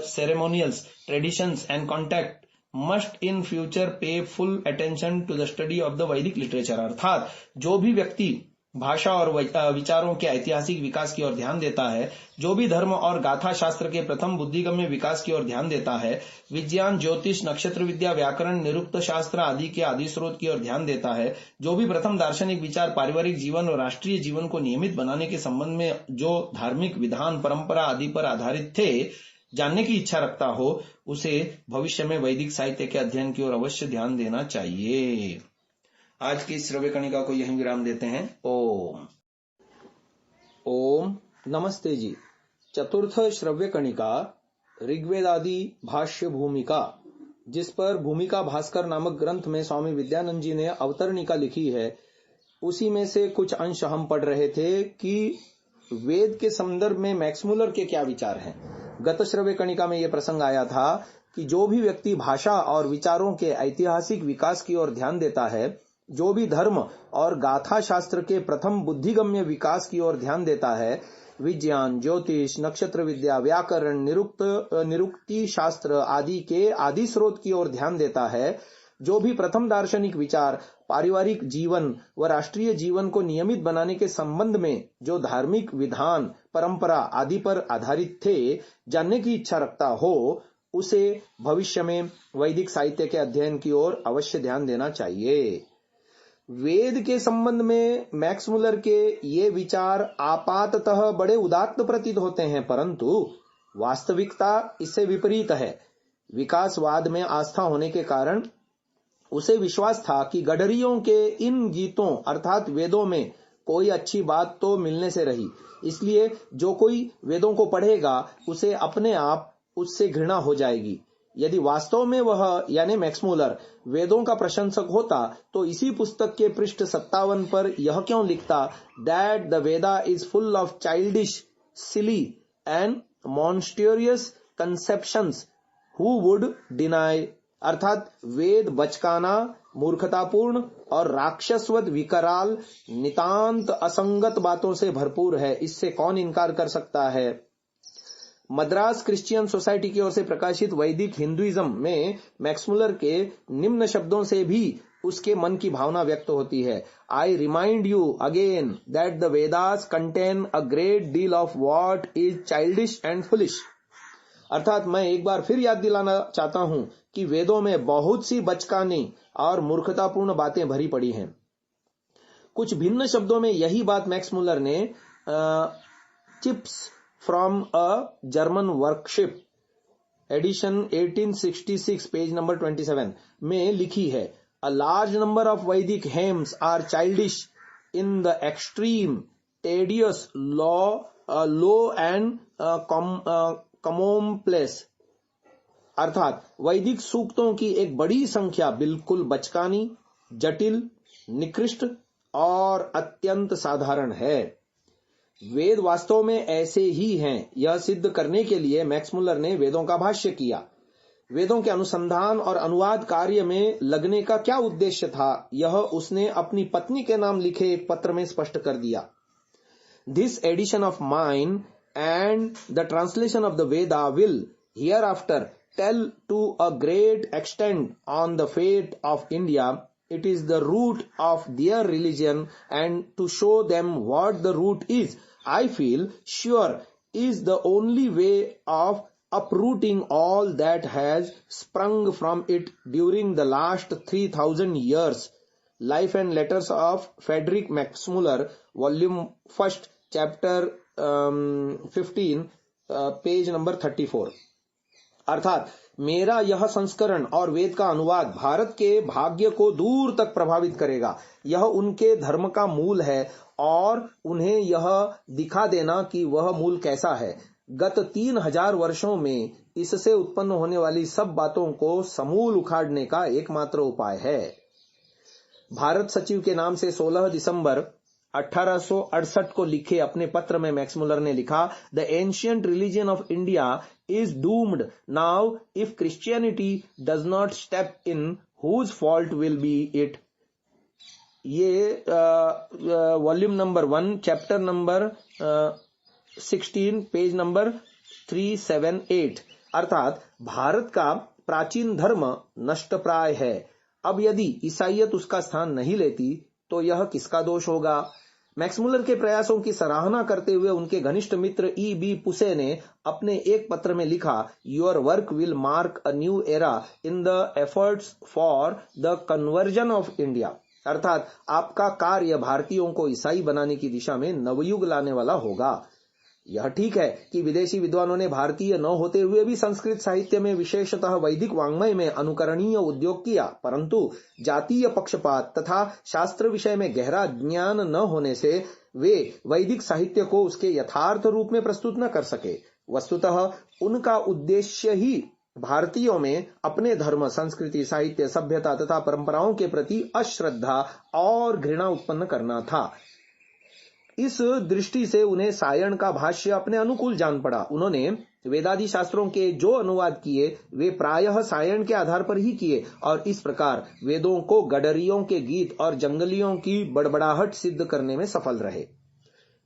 [SPEAKER 1] ceremonials, traditions and contact must in future pay full attention to the study of the Vedic literature। अर्थात जो भी व्यक्ति भाषा और विचारों के ऐतिहासिक विकास की ओर ध्यान देता है, जो भी धर्म और गाथा शास्त्र के प्रथम बुद्धिगम्य विकास की ओर ध्यान देता है, विज्ञान, ज्योतिष, नक्षत्र विद्या, व्याकरण, निरुक्त शास्त्र आदि के आदि स्रोत की ओर ध्यान देता है, जो भी प्रथम दार्शनिक विचार पारिवारिक जीवन और राष्ट्रीय जीवन को नियमित बनाने के संबंध में जो धार्मिक विधान, परंपरा आदि पर आधारित थे, जानने की इच्छा रखता हो, उसे भविष्य में वैदिक साहित्य के अध्ययन की ओर अवश्य ध्यान देना चाहिए। आज की श्रव्य कणिका को यहीं विराम देते हैं। ओम ओम नमस्ते जी। चतुर्थ श्रव्य कणिका ऋग्वेदादि भाष्य भूमिका, जिस पर भूमिका भास्कर नामक ग्रंथ में स्वामी विद्यानंद जी ने अवतरणिका लिखी है, उसी में से कुछ अंश हम पढ़ रहे थे कि वेद के संदर्भ में मैक्स मुलर के क्या विचार हैं। गत श्रव्य कणिका में यह प्रसंग आया था कि जो भी व्यक्ति भाषा और विचारों के ऐतिहासिक विकास की ओर ध्यान देता है, जो भी धर्म और गाथा शास्त्र के प्रथम बुद्धिगम्य विकास की ओर ध्यान देता है, विज्ञान, ज्योतिष, नक्षत्र विद्या, व्याकरण, निरुक्ति शास्त्र आदि के आदि स्रोत की ओर ध्यान देता है, जो भी प्रथम दार्शनिक विचार पारिवारिक जीवन व राष्ट्रीय जीवन को नियमित बनाने के संबंध में जो धार्मिक विधान, परंपरा आदि पर आधारित थे, जानने की इच्छा रखता हो, उसे भविष्य में वैदिक साहित्य के अध्ययन की ओर अवश्य ध्यान देना चाहिए। वेद के संबंध में मैक्स मुलर के ये विचार आपाततः बड़े उदात्त प्रतीत होते हैं, परंतु वास्तविकता इससे विपरीत है। विकासवाद में आस्था होने के कारण उसे विश्वास था कि गडरियों के इन गीतों अर्थात वेदों में कोई अच्छी बात तो मिलने से रही, इसलिए जो कोई वेदों को पढ़ेगा उसे अपने आप उससे घृणा हो जाएगी। यदि वास्तव में वह यानी मैक्स मुलर वेदों का प्रशंसक होता तो इसी पुस्तक के पृष्ठ 57 पर यह क्यों लिखता, that the Veda is full of childish, silly and monstrous conceptions, who would deny, अर्थात वेद बचकाना, मूर्खतापूर्ण और राक्षसवत विकराल नितांत असंगत बातों से भरपूर है, इससे कौन इनकार कर सकता है। मद्रास क्रिश्चियन सोसाइटी की ओर से प्रकाशित वैदिक हिंदुइज्म में मैक्स मुलर के निम्न शब्दों से भी उसके मन की भावना व्यक्त होती है। I remind you again that the Vedas contain a great deal of what is childish and foolish, अर्थात मैं एक बार फिर याद दिलाना चाहता हूं कि वेदों में बहुत सी बचकानी और मूर्खतापूर्ण बातें भरी पड़ी हैं। कुछ भिन्न शब्दों में यही बात मैक्स मुलर ने chips from a German workshop edition 1866 page number 27 में लिखी है। A large number of Vedic hymns are childish in the extreme, tedious, low and commonplace, अर्थात वैदिक सूक्तों की एक बड़ी संख्या बिल्कुल बचकानी, जटिल, निकृष्ट और अत्यंत साधारण है। वेद वास्तव में ऐसे ही हैं, यह सिद्ध करने के लिए मैक्स मुलर ने वेदों का भाष्य किया। वेदों के अनुसंधान और अनुवाद कार्य में लगने का क्या उद्देश्य था, यह उसने अपनी पत्नी के नाम लिखे एक पत्र में स्पष्ट कर दिया। This edition of mine and the translation of the Veda will hereafter tell to a great extent on the fate of India. It is the root of their religion, and to show them what the root is, I feel sure is the only way of uprooting all that has sprung from it during the last 3000 years. Life and Letters of Frederick Max Muller, Volume 1, Chapter 15, page number 34। अर्थात मेरा यह संस्करण और वेद का अनुवाद भारत के भाग्य को दूर तक प्रभावित करेगा। यह उनके धर्म का मूल है और उन्हें यह दिखा देना कि वह मूल कैसा है। गत 3000 वर्षों में इससे उत्पन्न होने वाली सब बातों को समूल उखाड़ने का एकमात्र उपाय है। भारत सचिव के नाम से 16 दिसंबर 1868 को लिखे अपने पत्र में मैक्स मुलर ने लिखा, the ancient religion of India is doomed now if Christianity does not step in, whose fault will be it. ये volume number 1 chapter number 16 page number 378। अर्थात भारत का प्राचीन धर्म नष्टप्राय है। अब यदि ईसाईयत उसका स्थान नहीं लेती तो यह किसका दोष होगा? मैक्समुलर के प्रयासों की सराहना करते हुए उनके घनिष्ठ मित्र E.B. पुसे ने अपने एक पत्र में लिखा, your work will mark a new era in the efforts for the conversion of India. अर्थात आपका कार्य भारतीयों को ईसाई बनाने की दिशा में नवयुग लाने वाला होगा। यह ठीक है कि विदेशी विद्वानों ने भारतीय न होते हुए भी संस्कृत साहित्य में विशेषतः वैदिक वाङ्मय में अनुकरणीय उद्योग किया, परंतु जातीय पक्षपात तथा शास्त्र विषय में गहरा ज्ञान न होने से वे वैदिक साहित्य को उसके यथार्थ रूप में प्रस्तुत न कर सके। वस्तुतः उनका उद्देश्य ही भारतीयों में अपने धर्म, संस्कृति, साहित्य, सभ्यता तथा परंपराओं के प्रति अश्रद्धा और घृणा उत्पन्न करना था। इस दृष्टि से उन्हें सायण का भाष्य अपने अनुकूल जान पड़ा। उन्होंने वेदादि शास्त्रों के जो अनुवाद किए वे प्रायः सायण के आधार पर ही किए और इस प्रकार वेदों को गडरियों के गीत और जंगलियों की बड़बड़ाहट सिद्ध करने में सफल रहे।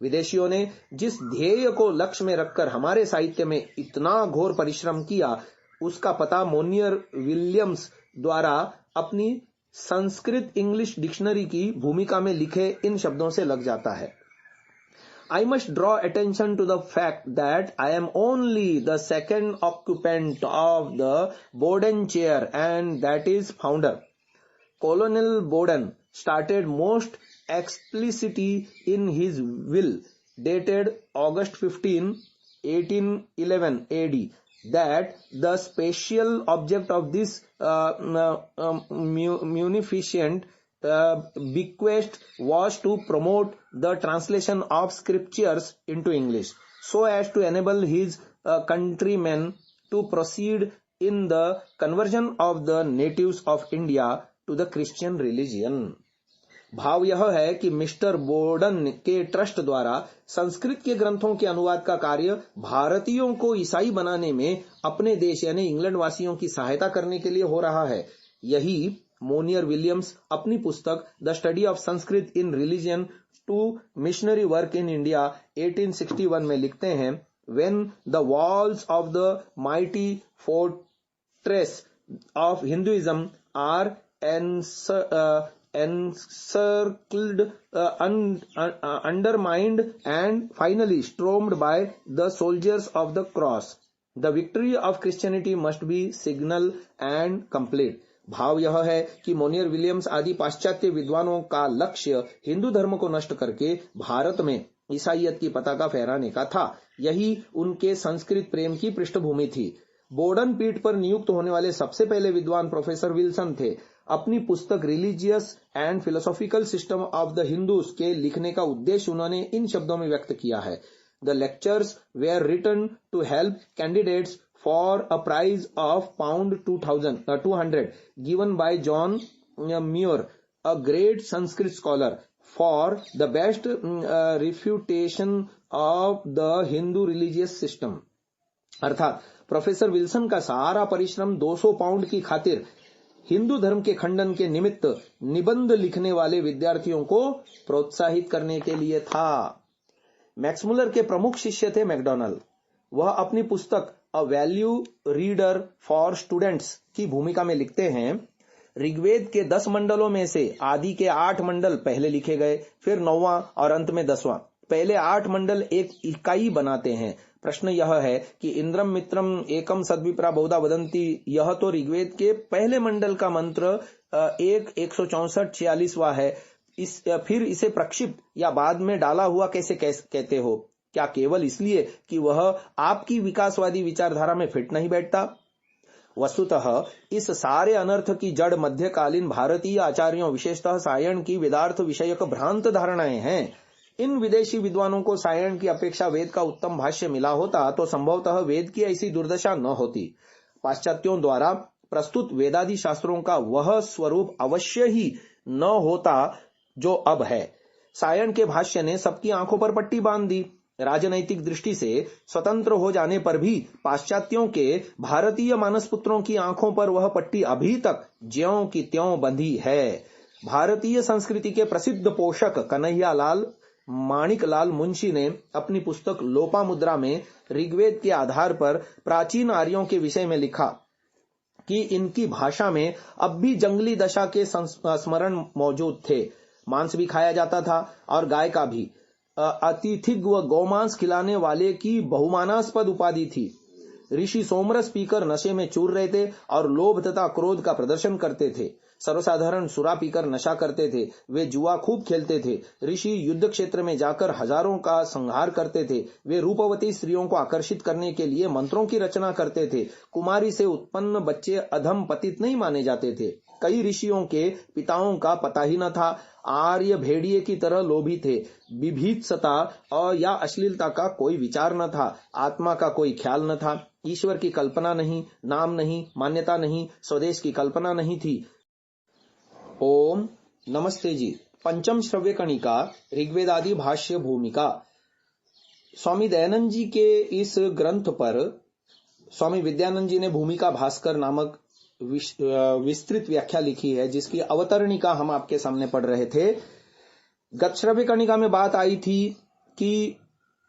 [SPEAKER 1] विदेशियों ने जिस ध्येय को लक्ष्य में रखकर हमारे साहित्य में इतना घोर परिश्रम किया, उसका पता मोनियर विलियम्स द्वारा अपनी संस्कृत इंग्लिश डिक्शनरी की भूमिका में लिखे इन शब्दों से लग जाता है। I must draw attention to the fact that I am only the second occupant of the Bowden chair and that is founder. Colonel Bowden started most explicitly in his will dated August 15, 1811 AD that the special object of this munificent bequest was to promote the translation of scriptures into English so as to enable his countrymen to proceed in the conversion of the natives of India to the Christian religion. भाव यह है कि mister Borden के trust द्वारा संस्कृत के ग्रंथों के अनुवाद का कार्य भारतीयों को ईसाई बनाने में अपने देश यानी इंग्लैंड वासियों की सहायता करने के लिए हो रहा है। यही मोनियर विलियम्स अपनी पुस्तक the study of Sanskrit in religion to missionary work in India 1861 में लिखते हैं, when the walls of the mighty fortress of Hinduism are encircled, undermined and finally stormed by the soldiers of the cross, the victory of Christianity must be signal and complete. भाव यह है कि Monier Williams आदि पाश्चात्य विद्वानों का लक्ष्य हिंदू धर्म को नष्ट करके भारत में ईसाईयत की पताका फहराने का था। यही उनके संस्कृत प्रेम की पृष्ठभूमि थी। बोर्डन पीठ पर नियुक्त होने वाले सबसे पहले विद्वान प्रोफेसर विल्सन थे। अपनी पुस्तक religious and philosophical system of the Hindus के लिखने का उद्देश्य उन्होंने इन शब्दों में व्यक्त किया है, the lectures were written to help candidates for a prize of £200 given by John Muir, a great Sanskrit scholar, for the best refutation of the Hindu religious system. अर्थात प्रोफेसर विल्सन का सारा परिश्रम 200 पाउंड की खातिर हिंदू धर्म के खंडन के निमित्त निबंध लिखने वाले विद्यार्थियों को प्रोत्साहित करने के लिए था। मैक्समुलर के प्रमुख शिष्य थे मैकडॉनल्ड। वह अपनी पुस्तक a value reader for students की भूमिका में लिखते हैं, ऋग्वेद के 10 मंडलों में से आदि के 8 मंडल पहले लिखे गए, फिर 9वां और अंत में 10वां। पहले 8 मंडल एक इकाई बनाते हैं। प्रश्न यह है कि इंद्रम मित्रम एकम सद्विप्रा बहुधा वदंती, यह तो ऋग्वेद के पहले मंडल का मंत्र 164-46वां है। फिर इसे प्रक्षिप्त या बाद में डाला हुआ कैसे कहते हो? क्या केवल इसलिए कि वह आपकी विकासवादी विचारधारा में फिट नहीं बैठता? वस्तुतः इस सारे अनर्थ की जड़ मध्यकालीन भारतीय आचार्यों, विशेषतः सायण की वेदार्थ विषयक भ्रांत धारणाएं हैं। इन विदेशी विद्वानों को सायण की अपेक्षा वेद का उत्तम भाष्य मिला होता तो संभवतः वेद की ऐसी दुर्दशा न होती। पाश्चात्यों द्वारा प्रस्तुत वेदादि शास्त्रों का वह स्वरूप अवश्य ही न होता जो अब है। सायण के भाष्य ने सबकी आंखों पर पट्टी बांध दी। राजनैतिक दृष्टि से स्वतंत्र हो जाने पर भी पाश्चात्यों के भारतीय मानसपुत्रों की आंखों पर वह पट्टी अभी तक ज्यों की त्यों बंधी है। भारतीय संस्कृति के प्रसिद्ध पोषक कन्हैयालाल माणिकलाल मुंशी ने अपनी पुस्तक लोपामुद्रा में ऋग्वेद के आधार पर प्राचीन आर्यों के विषय में लिखा कि इनकी भाषा में अब भी जंगली दशा के स्मरण मौजूद थे। मांस भी खाया जाता था और गाय का भी। अतिथिग व गौमांस खिलाने वाले की बहुमानास्पद उपाधि थी। ऋषि सोमरस पीकर नशे में चूर रहे थे और लोभ तथा क्रोध का प्रदर्शन करते थे। सर्वसाधारण सुरा पीकर नशा करते थे। वे जुआ खूब खेलते थे। ऋषि युद्ध क्षेत्र में जाकर हजारों का संहार करते थे। वे रूपवती स्त्रियों को आकर्षित करने के लिए मंत्रों की रचना करते थे। कुमारी से उत्पन्न बच्चे अधम पतित नहीं माने जाते थे। कई ऋषियों के पिताओं का पता ही न था। आर्य भेड़िए की तरह लोभी थे। विभीषता और या अश्लीलता का कोई विचार न था। आत्मा का कोई ख्याल न था। ईश्वर की कल्पना नहीं, नाम नहीं, मान्यता नहीं, स्वदेश की कल्पना नहीं थी। ओम नमस्ते जी। पंचम श्रव्य कणिका ऋग्वेदादि भाष्य भूमिका। स्वामी दयानंद जी के इस ग्रंथ पर स्वामी विद्यानंद जी ने भूमिका भास्कर नामक विस्तृत व्याख्या लिखी है, जिसकी अवतरणिका हम आपके सामने पढ़ रहे थे। गत श्रव्य कणिका में बात आई थी कि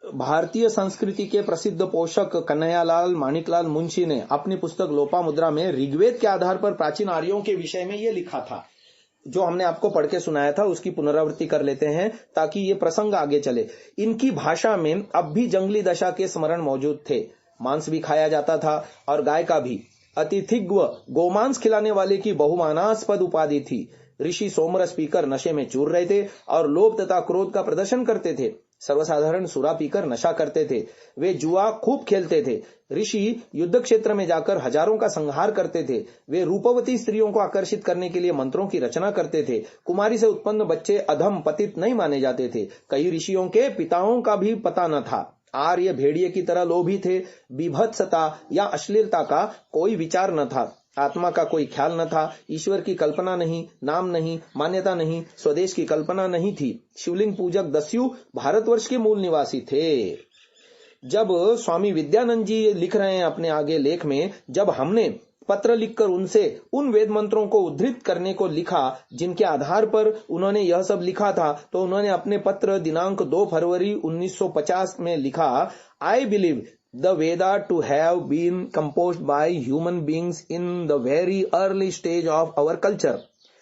[SPEAKER 1] भारतीय संस्कृति के प्रसिद्ध पोषक कन्हैयालाल माणिकलाल मुंशी ने अपनी पुस्तक लोपामुद्रा में ऋग्वेद के आधार पर प्राचीन आर्यों के विषय में यह लिखा था। जो हमने आपको पढ़ के सुनाया था उसकी पुनरावृत्ति कर लेते हैं ताकि ये प्रसंग आगे चले। इनकी भाषा में अब भी जंगली दशा के स्मरण मौजूद थे। मांस भी खाया जाता था और गाय का भी। अतिथिग्व गोमांस खिलाने वाले की बहुमानास्पद उपाधि थी। ऋषि सोमरस पीकर नशे में चूर रहे थे और लोभ तथा क्रोध का प्रदर्शन करते थे। सर्वसाधारण सुरा पीकर नशा करते थे। वे जुआ खूब खेलते थे। ऋषि युद्ध क्षेत्र में जाकर हजारों का संहार करते थे। वे रूपवती स्त्रियों को आकर्षित करने के लिए मंत्रों की रचना करते थे। कुमारी से उत्पन्न बच्चे अधम पतित नहीं माने जाते थे। कई ऋषियों के पिताओं का भी पता न था। आर्य भेड़िए की तरह लोभी थे। विभत्सता या अश्लीलता का कोई विचार न था। आत्मा का कोई ख्याल न था। ईश्वर की कल्पना नहीं, नाम नहीं, मान्यता नहीं, स्वदेश की कल्पना नहीं थी। शिवलिंग पूजक दस्यु भारतवर्ष के मूल निवासी थे। जब स्वामी विद्यानंद जी लिख रहे हैं अपने आगे लेख में, जब हमने पत्र लिखकर उनसे उन वेद मंत्रों को उद्धृत करने को लिखा जिनके आधार पर उन्होंने यह सब लिखा था, तो उन्होंने अपने पत्र दिनांक 2 फरवरी 1950 में लिखा, I believe the Veda to have been composed by human beings in the very early stage of our culture,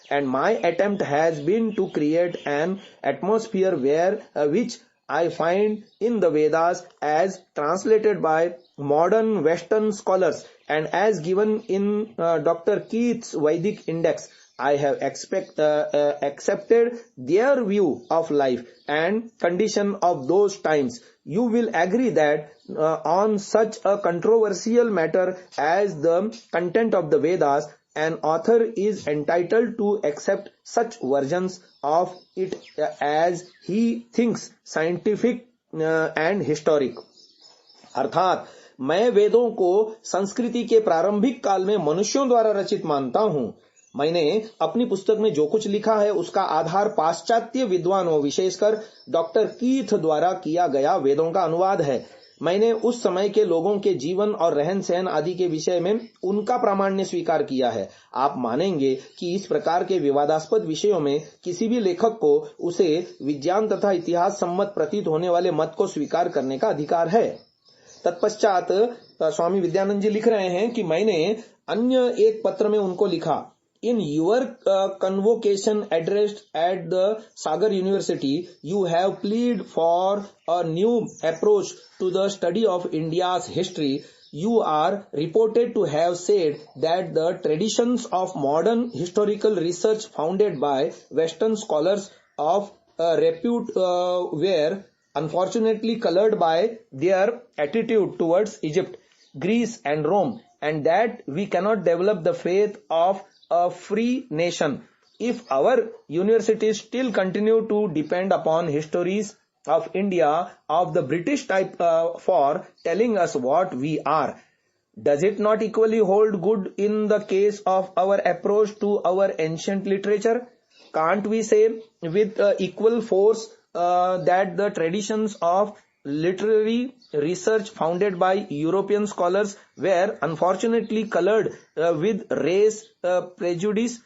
[SPEAKER 1] and my attempt has been to create an atmosphere where which I find in the Vedas as translated by modern Western scholars and as given in Dr. Keith's Vedic Index. I have accepted their view of life and condition of those times. You will agree that on such a controversial matter as the content of the Vedas, an author is entitled to accept such versions of it as he thinks scientific and historic. अर्थात मैं वेदों को संस्कृति के प्रारंभिक काल में मनुष्यों द्वारा रचित मानता हूं। मैंने अपनी पुस्तक में जो कुछ लिखा है उसका आधार पाश्चात्य विद्वानों, विशेषकर डॉक्टर कीथ द्वारा किया गया वेदों का अनुवाद है। मैंने उस समय के लोगों के जीवन और रहन सहन आदि के विषय में उनका प्रामाण्य स्वीकार किया है। आप मानेंगे कि इस प्रकार के विवादास्पद विषयों में किसी भी लेखक को उसे विज्ञान तथा इतिहास सम्मत प्रतीत होने वाले मत को स्वीकार करने का अधिकार है। तत्पश्चात स्वामी विद्यानंद जी लिख रहे हैं कि मैंने अन्य एक पत्र में उनको लिखा, In your convocation addressed at the Sagar University, you have pleaded for a new approach to the study of India's history. You are reported to have said that the traditions of modern historical research founded by Western scholars of repute were unfortunately colored by their attitude towards Egypt, Greece and Rome, and that we cannot develop the faith of a free nation if our universities still continue to depend upon histories of India of the British type for telling us what we are. Does it not equally hold good in the case of our approach to our ancient literature? Can't we say with equal force that the traditions of literary research founded by European scholars were unfortunately colored with race prejudice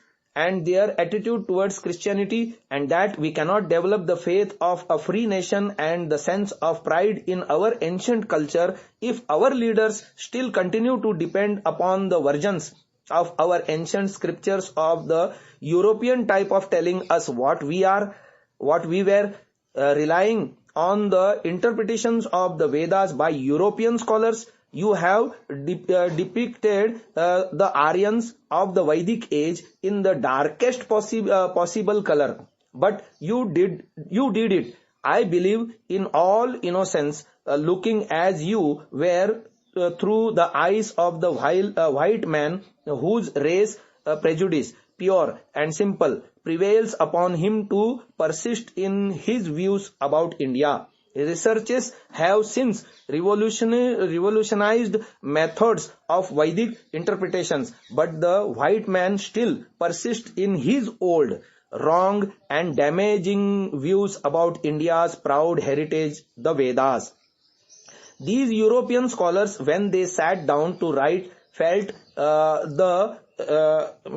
[SPEAKER 1] and their attitude towards Christianity, and that we cannot develop the faith of a free nation and the sense of pride in our ancient culture if our leaders still continue to depend upon the versions of our ancient scriptures of the European type of telling us what we are, what we were, relying on the interpretations of the Vedas by European scholars. You have depicted the Aryans of the Vedic age in the darkest possible color, but you did it, I believe, in all innocence, looking as you were through the eyes of the white man whose race prejudice, pure and simple, prevails upon him to persist in his views about India. Researchers have since revolutionized methods of Vedic interpretations, but the white man still persists in his old, wrong and damaging views about India's proud heritage, the Vedas. These European scholars, when they sat down to write, felt the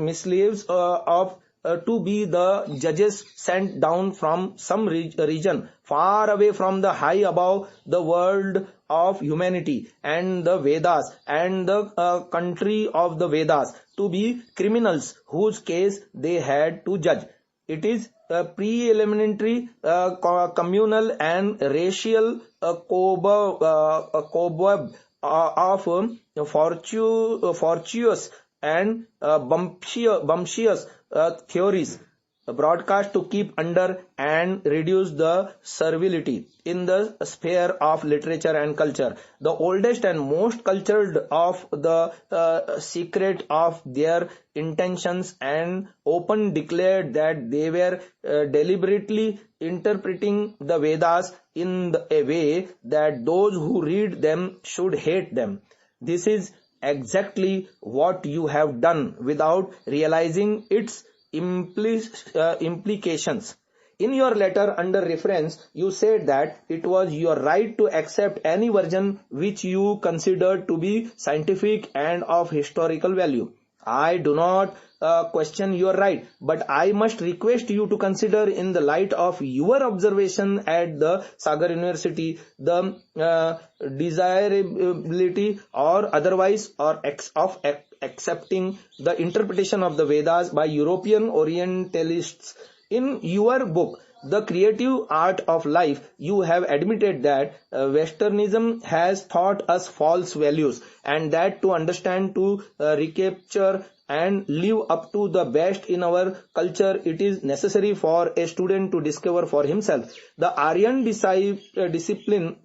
[SPEAKER 1] misleads of to be the judges sent down from some region far away from the high above the world of humanity and the Vedas and the country of the Vedas, to be criminals whose case they had to judge. It is preliminary communal and racial cobweb of fortuitous and bumptious theories broadcast to keep under and reduce the servility in the sphere of literature and culture. The oldest and most cultured of the secret of their intentions and open declared that they were deliberately interpreting the Vedas in a way that those who read them should hate them. This is exactly what you have done without realizing its implications. In your letter under reference, you said that it was your right to accept any version which you considered to be scientific and of historical value. I do not question your right, but I must request you to consider, in the light of your observation at the Sagar University, the desirability or otherwise of accepting the interpretation of the Vedas by European Orientalists. In your book, The Creative Art of Life, you have admitted that Westernism has taught us false values, and that to understand, to recapture and live up to the best in our culture, it is necessary for a student to discover for himself the Aryan discipline,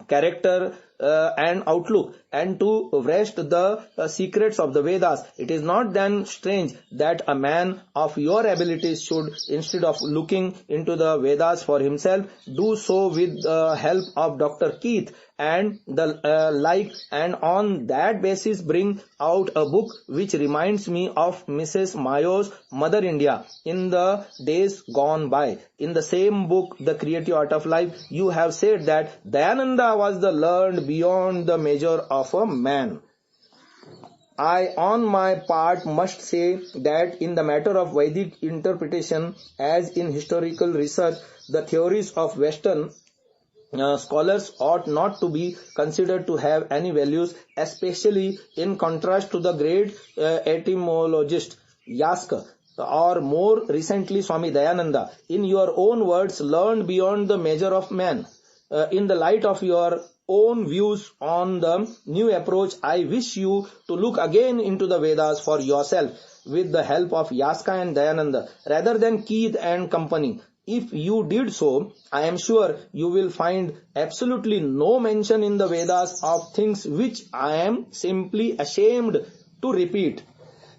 [SPEAKER 1] character and outlook, and to wrest the secrets of the Vedas. It is not then strange that a man of your abilities should, instead of looking into the Vedas for himself, do so with the help of Dr. Keith and the like, and on that basis bring out a book which reminds me of Mrs. Mayo's Mother India in the days gone by. In the same book, The Creative Art of Life, you have said that Dayananda was the learned beyond the measure of a man. I, on my part, must say that in the matter of Vedic interpretation, as in historical research, the theories of Western scholars ought not to be considered to have any values, especially in contrast to the great etymologist Yaska, or more recently Swami Dayananda. In your own words, learned beyond the measure of man. In the light of your own views on the new approach, I wish you to look again into the Vedas for yourself with the help of Yaska and Dayananda rather than Keith and company. If you did so, I am sure you will find absolutely no mention in the Vedas of things which I am simply ashamed to repeat.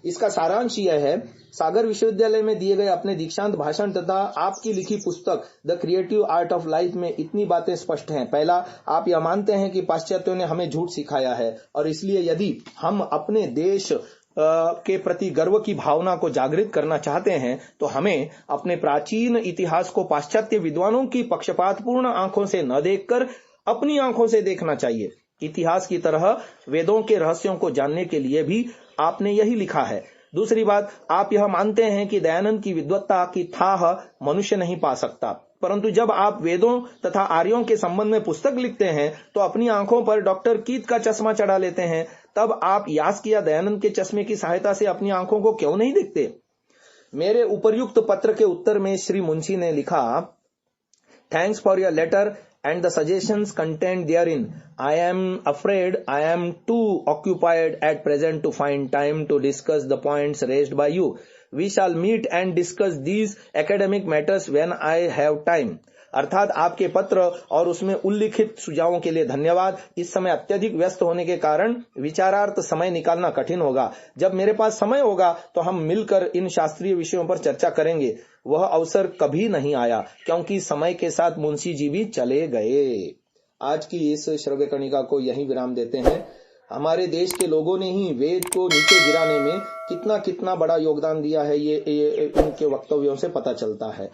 [SPEAKER 1] इसका सारांश यह है, सागर विश्वविद्यालय में दिए गए अपने दीक्षांत भाषण तथा आपकी लिखी पुस्तक the creative art of life में इतनी बातें स्पष्ट हैं। पहला, आप यह मानते हैं कि पाश्चात्यों ने हमें झूठ सिखाया है, और इसलिए यदि हम अपने देश के प्रति गर्व की भावना को जागृत करना चाहते हैं तो हमें अपने प्राचीन इतिहास को पाश्चात्य विद्वानों की पक्षपातपूर्ण आंखों से न देखकर अपनी आंखों से देखना चाहिए। इतिहास की तरह वेदों के रहस्यों को जानने के लिए भी आपने यही लिखा है।
[SPEAKER 2] दूसरी बात, आप यह मानते हैं कि दयानंद की विद्वत्ता की थाह मनुष्य नहीं पा सकता, परंतु जब आप वेदों तथा आर्यों के संबंध में पुस्तक लिखते हैं तो अपनी आंखों पर डॉक्टर कीथ का चश्मा चढ़ा लेते हैं, तब आप यास्क या दयानंद के चश्मे की सहायता से अपनी आंखों को क्यों नहीं देखते? मेरे उपर्युक्त पत्र के उत्तर में श्री मुंशी ने लिखा, thanks for your letter and the suggestions contained therein. I am afraid I am too occupied at present to find time to discuss the points raised by you. We shall meet and discuss these academic matters when I have time. अर्थात आपके पत्र और उसमें उल्लिखित सुझावों के लिए धन्यवाद। इस समय अत्यधिक व्यस्त होने के कारण विचारार्थ समय निकालना कठिन होगा। जब मेरे पास समय होगा तो हम मिलकर इन शास्त्रीय विषयों पर चर्चा करेंगे। वह अवसर कभी नहीं आया क्योंकि समय के साथ मुंशी जी भी चले गए। आज की इस श्रव्य कणिका को यहीं विराम देते हैं। हमारे देश के लोगों ने ही वेद को नीचे गिराने में कितना कितना बड़ा योगदान दिया है, ये इनके वक्तव्यों से पता चलता है।